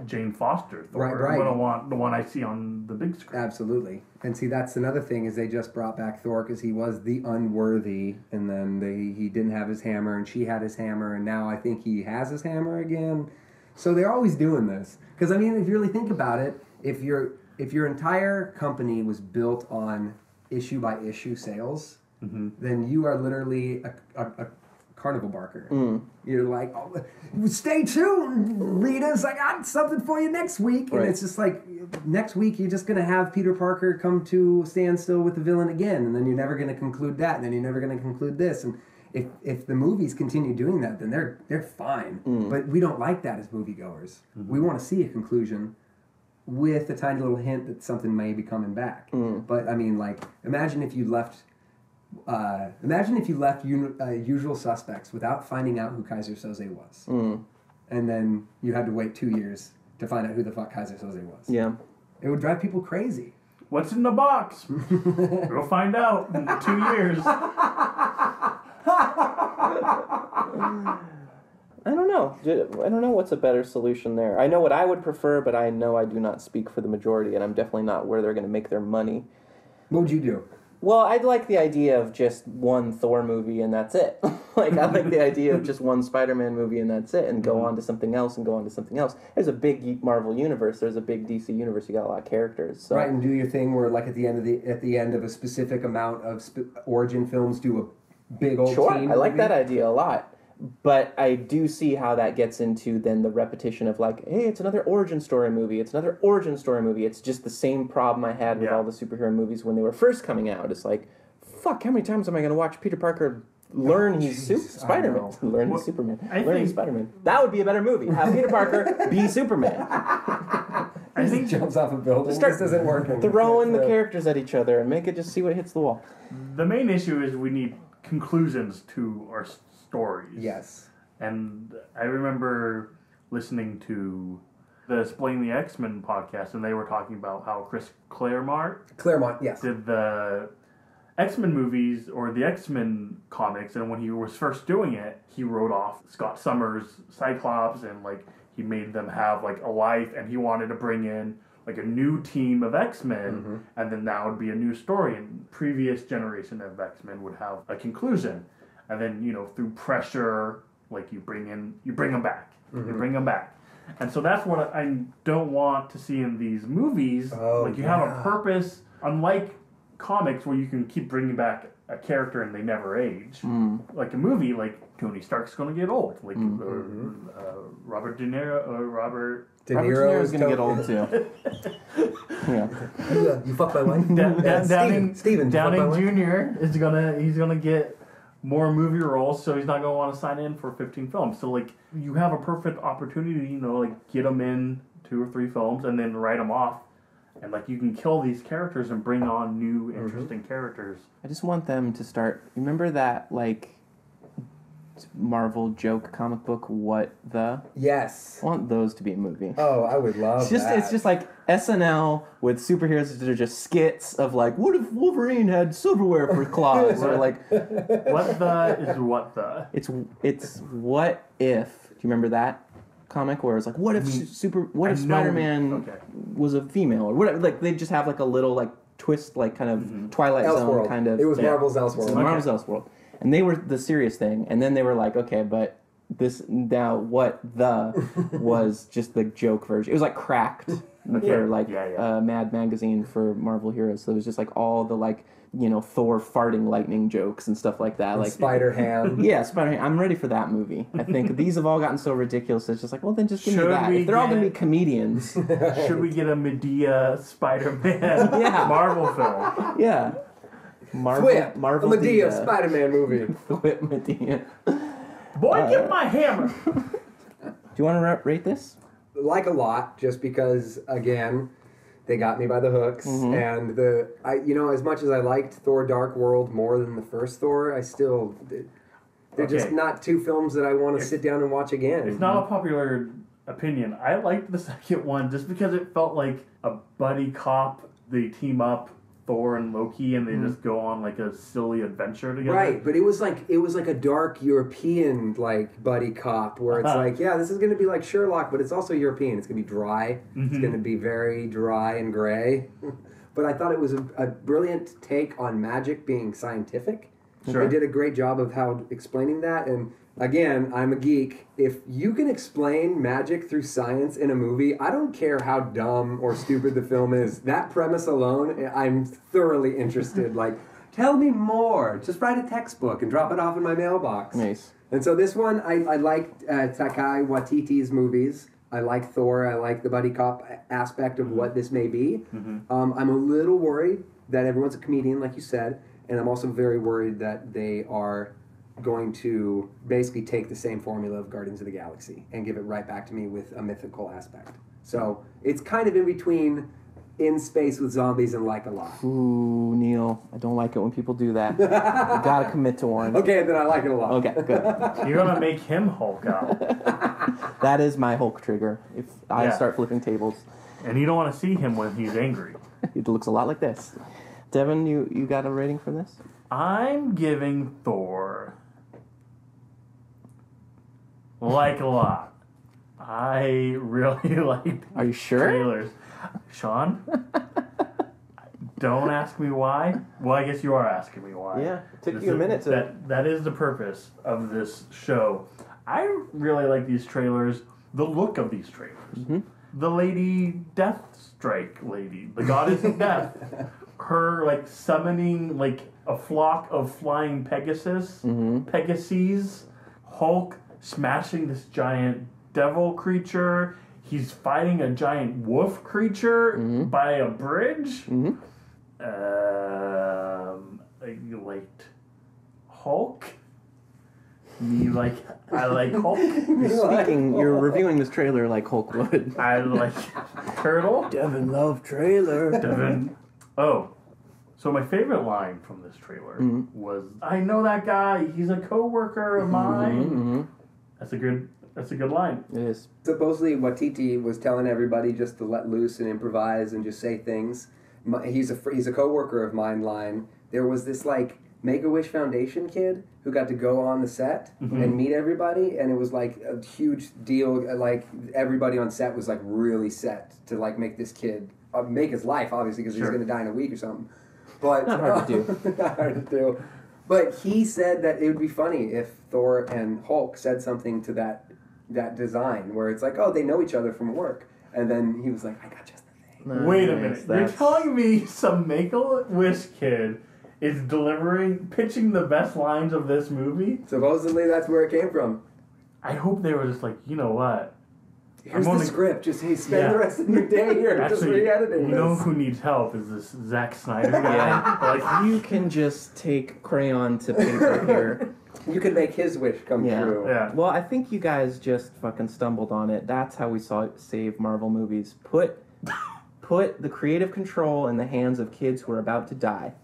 Jane Foster Thor. Right. I'm going to want the one I see on the big screen. Absolutely. And see, that's another thing, is they just brought back Thor because he was the unworthy, and then he didn't have his hammer, and she had his hammer, and now I think he has his hammer again. So they're always doing this. Because, I mean, if you really think about it, if your entire company was built on issue-by-issue sales, then you are literally a carnival barker. You're like, oh, stay tuned, readers, I got something for you next week. And it's just like, next week you're just going to have Peter Parker come to a standstill with the villain again, and then you're never going to conclude that, and then you're never going to conclude this. And if the movies continue doing that, then they're fine. But we don't like that as moviegoers. We want to see a conclusion with a tiny little hint that something may be coming back. But I mean, like, imagine if you left Usual Suspects without finding out who Kaiser Soze was. And then you had to wait 2 years to find out who the fuck Kaiser Soze was. Yeah. It would drive people crazy. What's in the box? We'll find out in 2 years. I don't know. I don't know what's a better solution there. I know what I would prefer, but I know I do not speak for the majority, and I'm definitely not where they're going to make their money. What would you do? Well, I'd like the idea of just one Thor movie and that's it. I like the idea of just one Spider-Man movie and that's it, and go on to something else and go on to something else. There's a big Marvel universe. There's a big DC universe. You got a lot of characters. So. Right, and do your thing where, like, at the end of a specific amount of origin films, do a big old Sure, team I like movie? that idea a lot. But I do see how that gets into then the repetition of like, hey, it's another origin story movie. It's another origin story movie. It's just the same problem I had with all the superhero movies when they were first coming out. It's like, fuck, how many times am I going to watch Peter Parker learn he's Spider-Man? Learn he's Superman. Learn he's Spider-Man. That would be a better movie. Have Peter Parker be Superman. I think he jumps off a building. This isn't working. Throwing the characters at each other and make it just see what hits the wall. The main issue is we need conclusions to our stories. Yes. And I remember listening to the Explain the X-Men podcast, and they were talking about how Chris Claremont, yes, did the X-Men movies or the X-Men comics, and when he was first doing it, he wrote off Scott Summers' Cyclops, and like he made them have like a life, and he wanted to bring in like a new team of X-Men, and then that would be a new story, and previous generation of X-Men would have a conclusion. And then, you know, through pressure, like you bring them back. You bring them back. And so that's what I don't want to see in these movies. Like you have a purpose, unlike comics where you can keep bringing back a character and they never age. Like a movie, like Tony Stark's going to get old. Like Robert De Niro is going to get old too. Yeah. You fuck my wife? Steven Downing Jr. he's gonna get more movie roles, so he's not going to want to sign in for 15 films. So, like, you have a perfect opportunity, you know, like, get them in 2 or 3 films and then write them off. And, like, you can kill these characters and bring on new, interesting characters. I just want them to start... Remember that, like, Marvel joke comic book, What the? Yes. I want those to be a movie. Oh, I would love that. It's just like SNL with superheroes that are just skits of like, what if Wolverine had silverware for claws? Or like, what the is what the? It's what if? Do you remember that comic where it's like, what if Spider-Man was a female or whatever? Like they just have like a little like twist, like kind of Twilight Zone kind of. It was Marvel's Elseworld. Marvel's Elseworld. And they were the serious thing, and then they were like, okay, but this now what the was just the joke version. It was like Cracked for like Mad Magazine for Marvel Heroes. So it was just like all the like, you know, Thor farting lightning jokes and stuff like that. And like Spider-Ham. Yeah, Spider-Ham. I'm ready for that movie. I think these have all gotten so ridiculous. It's just like, well, then just give me that. If they're all going to be comedians. Should we get a Medea Spider-Man Marvel film? Yeah. Marvel Medea Spider-Man movie. Whip Medea. Boy, get my hammer. Do you want to rate this? Like a lot, just because again, they got me by the hooks, and as much as I liked Thor: Dark World more than the first Thor, they're just not 2 films that I want to sit down and watch again. It's not a popular opinion. I liked the second one just because it felt like a buddy cop. They team up Thor and Loki, and they just go on like a silly adventure together. Right, but it was like a dark European like buddy cop where it's like, yeah, this is going to be like Sherlock, but it's also European. It's going to be dry. It's going to be very dry and gray. But I thought it was a brilliant take on magic being scientific. Sure. They did a great job of how explaining that, and again, I'm a geek. If you can explain magic through science in a movie, I don't care how dumb or stupid the film is. That premise alone, I'm thoroughly interested. Like, tell me more. Just write a textbook and drop it off in my mailbox. Nice. And so this one, I liked Taika Waititi's movies. I like Thor. I like the buddy cop aspect of what this may be. I'm a little worried that everyone's a comedian, like you said, and I'm also very worried that they are going to basically take the same formula of Guardians of the Galaxy and give it right back to me with a mythical aspect. So it's kind of in between in space with zombies and like a lot. Ooh, Neil, I don't like it when people do that. You gotta commit to one. Okay, then I like it a lot. Okay, good. You're gonna make him Hulk out. That is my Hulk trigger. If I start flipping tables. And you don't want to see him when he's angry. It looks a lot like this. Devin, you got a rating for this? I'm giving Thor like a lot. I really liked Are you sure? trailers. Sean, don't ask me why. Well, I guess you are asking me why. Yeah, it took you a minute to... That is the purpose of this show. I really like these trailers, the look of these trailers. Mm-hmm. The Lady Deathstrike lady, the goddess of death. Her, like, summoning, like, a flock of flying Pegasus, Pegases, Hulk smashing this giant devil creature. He's fighting a giant wolf creature by a bridge. You liked Hulk? I like Hulk. You're reviewing this trailer like Hulk would. I like Turtle. Devin loved trailer. Devin. Oh. So my favorite line from this trailer was, I know that guy, he's a co-worker of mine. That's a good line. It is. Supposedly Watiti was telling everybody just to let loose and improvise and just say things. He's a co-worker of mine line. There was this like Make-A-Wish Foundation kid who got to go on the set and meet everybody, and it was like a huge deal. Like everybody on set was like really set to like make this kid make his life, obviously, because he's going to die in a week or something. But not hard to do. Not hard to do. But he said that it would be funny if Thor and Hulk said something to that design where it's like, oh, they know each other from work, and then he was like, I got just the thing. Wait a minute. You're telling me some Make-A-Wish kid is pitching the best lines of this movie? Supposedly that's where it came from. I hope they were just like, you know what? Here's the script. Just spend the rest of your day here just re-editing this. You know who needs help is this Zack Snyder guy. Like, you can just take crayon to paper here. You can make his wish come true. Yeah. Well, I think you guys just fucking stumbled on it. That's how we save Marvel movies. Put the creative control in the hands of kids who are about to die.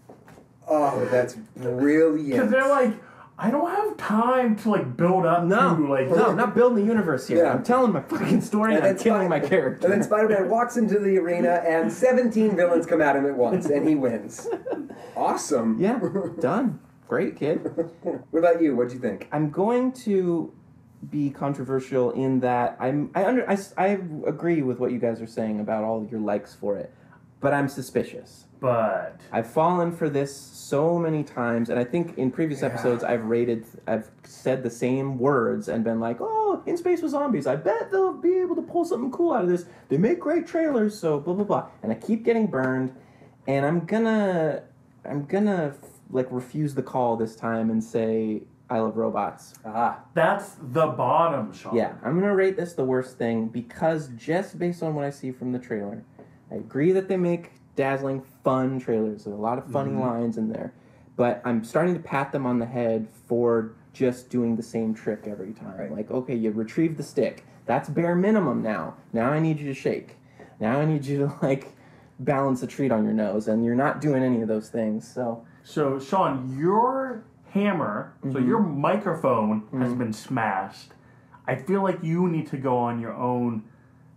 Oh, that's brilliant. Because they're like, I don't have time to like build up to like... No, not building the universe here. Yeah. I'm telling my fucking story and I'm killing my character. And then Spider-Man walks into the arena and 17 villains come at him at once and he wins. Awesome. Yeah, done. Great, kid. What about you? What'd you think? I'm going to be controversial in that I agree with what you guys are saying about all of your likes for it, but I'm suspicious. But I've fallen for this so many times, and I think in previous episodes I've said the same words and been like, oh, In Space with Zombies, I bet they'll be able to pull something cool out of this. They make great trailers, so blah, blah, blah. And I keep getting burned, and I'm gonna like refuse the call this time and say I Love Robots. That's the bottom, Sean. Yeah, I'm gonna rate this the worst thing because just based on what I see from the trailer, I agree that they make dazzling, fun trailers. There's a lot of funny lines in there. But I'm starting to pat them on the head for just doing the same trick every time. Right. Like, okay, you retrieve the stick. That's bare minimum now. Now I need you to shake. Now I need you to, like, balance a treat on your nose. And you're not doing any of those things, so... So, Sean, your hammer, so your microphone has been smashed. I feel like you need to go on your own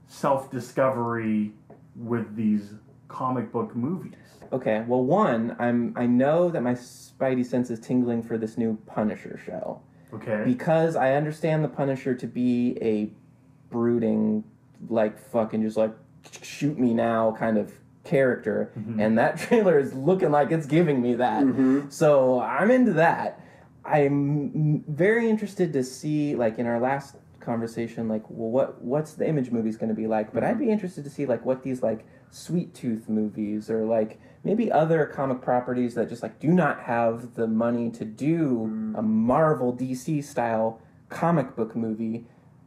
self-discovery with these comic book movies. Okay, well, one, I know that my spidey sense is tingling for this new Punisher show. Okay. Because I understand the Punisher to be a brooding, like, fucking just, like, shoot me now kind of character, and that trailer is looking like it's giving me that. So I'm into that. I'm very interested to see, like, in our last conversation, like, well, what's the Image movies going to be like? But I'd be interested to see, like, what these, like, Sweet Tooth movies or, like, maybe other comic properties that just, like, do not have the money to do a Marvel DC style comic book movie,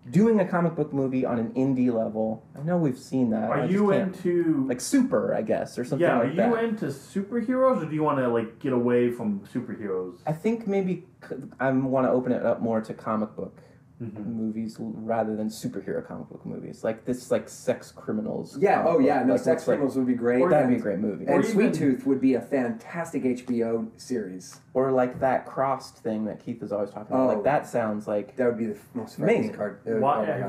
doing a comic book movie on an indie level. I know we've seen that. Are you into... like, Super, I guess, or something like that. Yeah, are you into superheroes, or do you want to, like, get away from superheroes? I think maybe I want to open it up more to comic book movies rather than superhero comic book movies. Like this, like Sex Criminals. Yeah, no, like, Sex Criminals would be great. That'd be a great movie. And Sweet Tooth would be a fantastic HBO series. Or like that Crossed thing that Keith is always talking about. Like that sounds like... That would be the most amazing. card. Have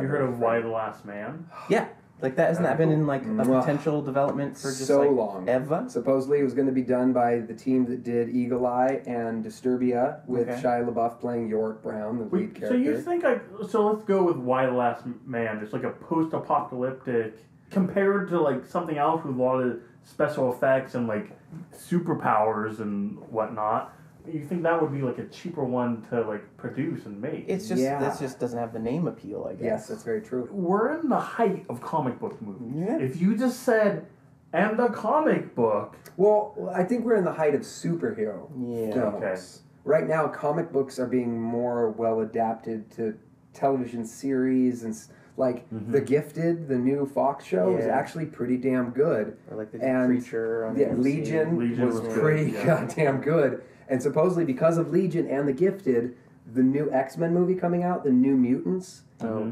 you heard of Why the Last Man? Yeah. Like that, hasn't that been in like a potential development for just like long? Eva? Supposedly it was going to be done by the team that did Eagle Eye and Disturbia, with Shia LaBeouf playing York Brown, the lead character. So you think so let's go with Why the Last Man. It's like a post-apocalyptic, compared to like something else with a lot of special effects and like superpowers and whatnot. You think that would be like a cheaper one to like produce and make? It's just this just doesn't have the name appeal, I guess. Yes, that's very true. We're in the height of comic book movies. Yeah. If you just said, and the comic book. Well, I think we're in the height of superhero films. Okay. Right now, comic books are being more well adapted to television series, and like The Gifted, the new Fox show, is actually pretty damn good. Or like the Creature on the Legion was pretty goddamn good. And supposedly because of Legion and The Gifted, the new X-Men movie coming out, the New Mutants,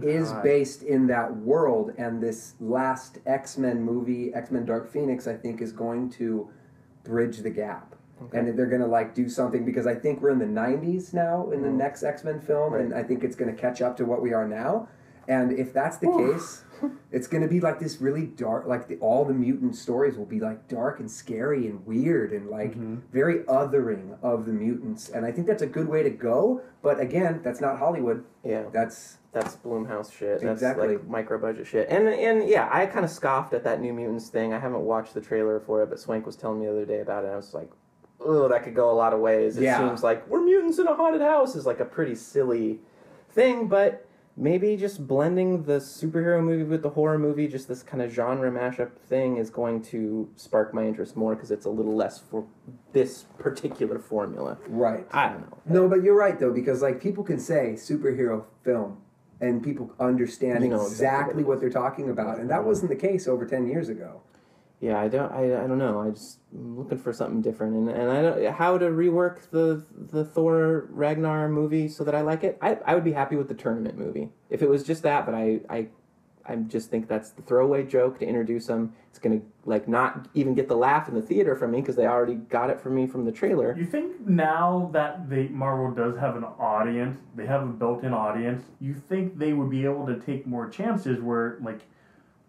is based in that world. And this last X-Men movie, X-Men Dark Phoenix, I think is going to bridge the gap. Okay. And they're going to like do something, because I think we're in the 90s now in the next X-Men film, and I think it's going to catch up to what we are now. And if that's the case, it's going to be like this really dark, like all the mutant stories will be like dark and scary and weird and like very othering of the mutants. And I think that's a good way to go. But again, that's not Hollywood. Yeah. That's Blumhouse shit. That's exactly like micro budget shit. And yeah, I kind of scoffed at that New Mutants thing. I haven't watched the trailer for it, but Swank was telling me the other day about it. And I was like, oh, that could go a lot of ways. It seems like we're mutants in a haunted house is like a pretty silly thing, but maybe just blending the superhero movie with the horror movie, just this kind of genre mashup thing, is going to spark my interest more, because it's a little less for this particular formula. Right. I don't know. No, but you're right, though, because like people can say superhero film and people understand exactly what they're talking about. And that wasn't the case over 10 years ago. Yeah, I don't know. I'm looking for something different, and I don't how to rework the Thor Ragnar movie so that I like it. I would be happy with the tournament movie if it was just that, but I just think that's the throwaway joke to introduce them. It's gonna like not even get the laugh in the theater from me, because they already got it from me from the trailer. You think now that Marvel does have an audience, they have a built-in audience, you think they would be able to take more chances where like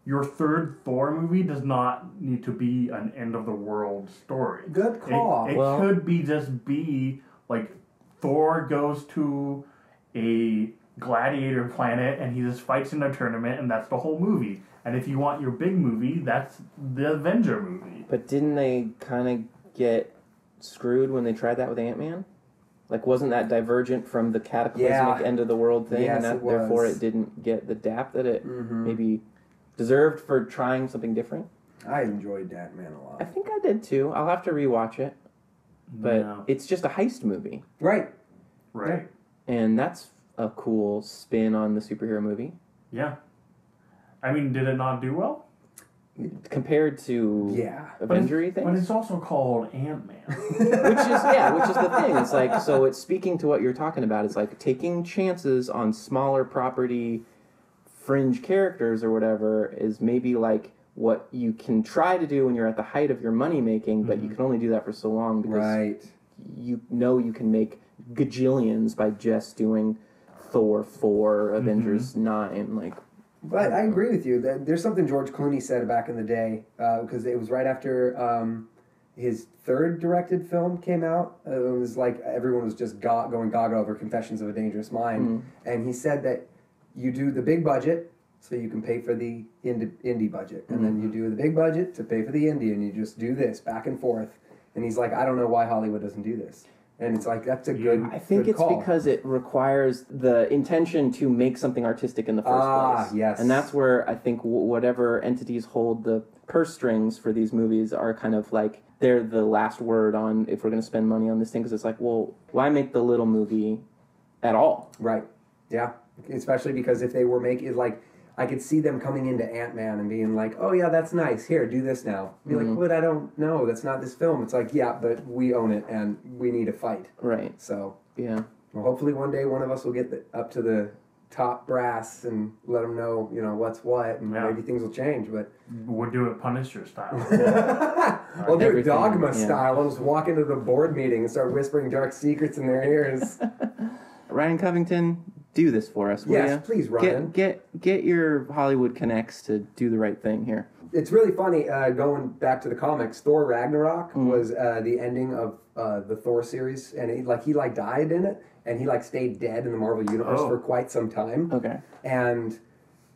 your third Thor movie does not need to be an end-of-the-world story? Good call. It could be like Thor goes to a gladiator planet and he just fights in a tournament, and that's the whole movie. And if you want your big movie, that's the Avenger movie. But didn't they kind of get screwed when they tried that with Ant-Man? Like, wasn't that divergent from the cataclysmic end-of-the-world thing? Yes, and therefore it didn't get the dap that it maybe deserved for trying something different? I enjoyed Ant-Man a lot. I think I did too. I'll have to rewatch it. But it's just a heist movie. Right. Right. And that's a cool spin on the superhero movie. Yeah. I mean, did it not do well? Compared to Avenger-y things? But it's also called Ant-Man. which is the thing. It's like, so it's speaking to what you're talking about. It's like taking chances on smaller property fringe characters or whatever is maybe like what you can try to do when you're at the height of your money making, but you can only do that for so long, because you know you can make gajillions by just doing Thor 4, Avengers 9, like. But I agree with you. There's something George Clooney said back in the day, because it was right after his third directed film came out. It was like everyone was just going gaga over Confessions of a Dangerous Mind, and he said that you do the big budget so you can pay for the indie budget, and then you do the big budget to pay for the indie, and you just do this back and forth. And he's like, I don't know why Hollywood doesn't do this. And it's like, that's a good I think it's call. Because it requires the intention to make something artistic in the first place. Yes. And that's where I think whatever entities hold the purse strings for these movies are kind of like, they're the last word on if we're going to spend money on this thing, because it's like, well, why make the little movie at all? Right. Yeah. Especially because if they were making, like, I could see them coming into Ant-Man and being like, oh yeah, that's nice, here, do this now. Be like, but I don't know, that's not this film. It's like, yeah, but we own it and we need a fight. Right. So, yeah. Well, hopefully one day one of us will get up to the top brass and let them know, what's what, and maybe things will change, but... We'll do it Punisher style. We'll do it Dogma style. We'll just walk into the board meeting and start whispering dark secrets in their ears. Ryan Covington, do this for us, will Yes, ya? please, Ryan. Get your Hollywood connects to do the right thing here. It's really funny, going back to the comics, Thor Ragnarok was the ending of the Thor series, and he died in it, and he stayed dead in the Marvel Universe for quite some time. Okay. And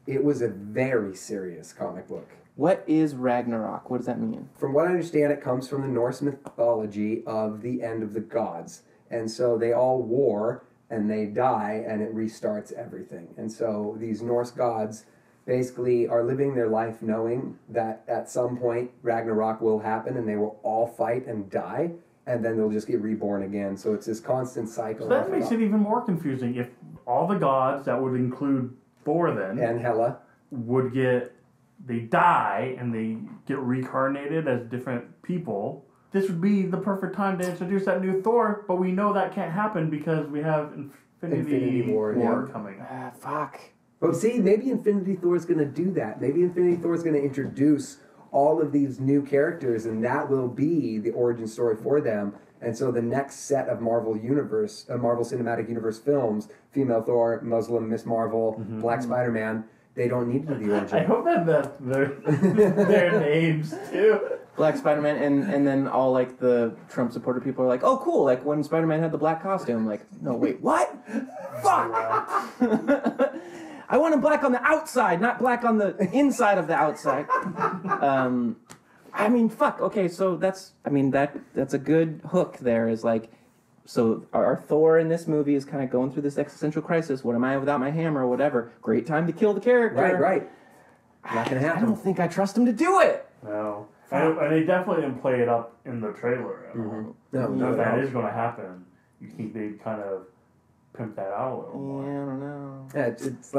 it was a very serious comic book. What is Ragnarok? What does that mean? From what I understand, it comes from the Norse mythology of the end of the gods. And so they all war, and they die, and it restarts everything. And so these Norse gods basically are living their life knowing that at some point Ragnarok will happen, and they will all fight and die, and then they'll just get reborn again. So it's this constant cycle. So that makes it even more confusing. If all the gods, that would include Thor then, and Hela, they die and they get reincarnated as different people. This would be the perfect time to introduce that new Thor, but we know that can't happen because we have Infinity War coming. Fuck. But see, maybe Infinity Thor is going to do that. Maybe Infinity Thor is going to introduce all of these new characters, and that will be the origin story for them. And so the next set of Marvel Cinematic Universe films, Female Thor, Muslim Miss Marvel, Black Spider-Man, they don't need to do the origin. I hope that's their names too. Black Spider-Man, and then all the Trump supporter people are like, oh cool, when Spider-Man had the black costume, no wait, what? Fuck! I want him black on the outside, not black on the inside of the outside. Fuck. Okay, so that's a good hook there. Is so our Thor in this movie is kind of going through this existential crisis. What am I without my hammer or whatever? Great time to kill the character. Right. Not gonna happen. I don't think I trust him to do it. No. And they definitely didn't play it up in the trailer at all. No, if that is going to happen, you think they'd kind of pimp that out a little more. Yeah, I don't know. Yeah, it's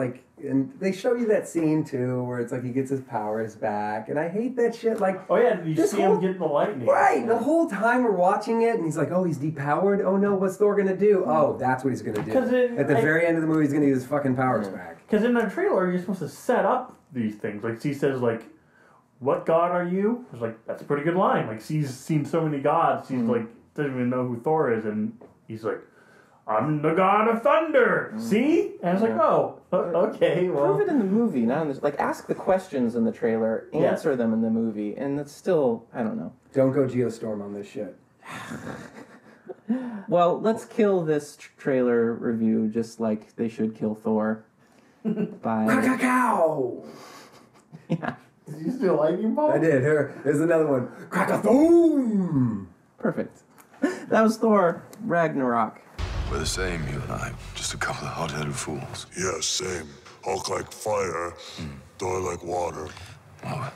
and they show you that scene too, where it's he gets his powers back, and I hate that shit. Oh yeah, you see him getting the lightning. Right, yeah. The whole time we're watching it, and he's like, oh, he's depowered? Oh no, what's Thor gonna do? Oh, that's what he's gonna do. At the very end of the movie, he's gonna get his fucking powers back. Because in the trailer, you're supposed to set up these things. He says, what god are you? It's that's a pretty good line. She's seen so many gods, she's doesn't even know who Thor is, and he's I'm the god of thunder. See? And it's okay, well. Prove it in the movie, not in this. Ask the questions in the trailer, answer them in the movie, and it's still, I don't know. Don't go Geostorm on this shit. Well, let's kill this trailer review just like they should kill Thor. By... Cow! Yeah. Did you steal lightning bolt? I did. Here's another one. Crack-a-thumb! Perfect. That was Thor Ragnarok. We're the same, you and I. Just a couple of hot-headed fools. Yeah, same. Hulk like fire, Thor like water. Well,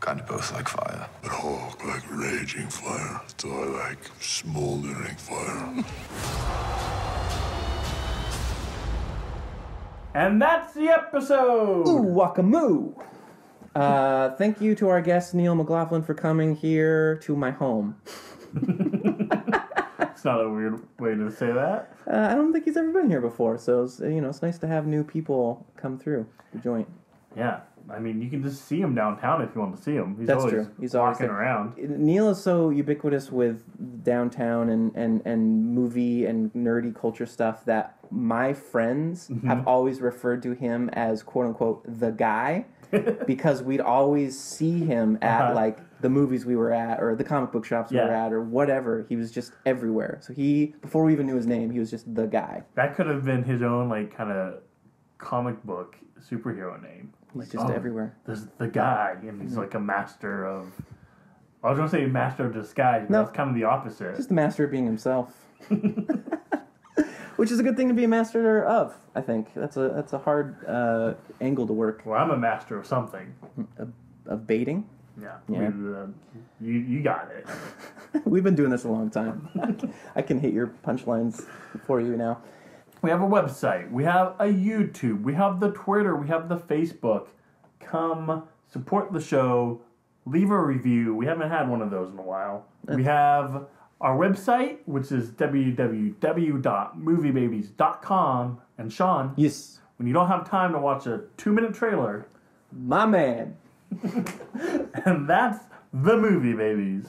kind of both like fire. But Hulk like raging fire, Thor like smoldering fire. And that's the episode! Ooh, wakamoo! Thank you to our guest, Neil McLaughlin, for coming here to my home. It's not a weird way to say that. I don't think he's ever been here before, so it's nice to have new people come through the joint. Yeah, you can just see him downtown if you want to see him. That's true. He's walking always around. Neil is so ubiquitous with downtown and movie and nerdy culture stuff that my friends have always referred to him as quote unquote the guy. Because we'd always see him at the movies we were at or the comic book shops we were at or whatever. He was just everywhere. So before we even knew his name, he was just the guy. That could have been his own kind of comic book superhero name. He's just everywhere. There's the guy, and he's a master of... I was going to say master of disguise, but that's kind of the opposite. Just the master of being himself. Which is a good thing to be a master of, I think. That's a hard angle to work. Well, I'm a master of something. Of baiting? Yeah. You got it. We've been doing this a long time. I can hit your punchlines for you now. We have a website. We have a YouTube. We have the Twitter. We have the Facebook. Come support the show. Leave a review. We haven't had one of those in a while. We have... our website, which is www.moviebabies.com. And Sean, yes, when you don't have time to watch a 2-minute trailer, my man. And that's the Movie Babies.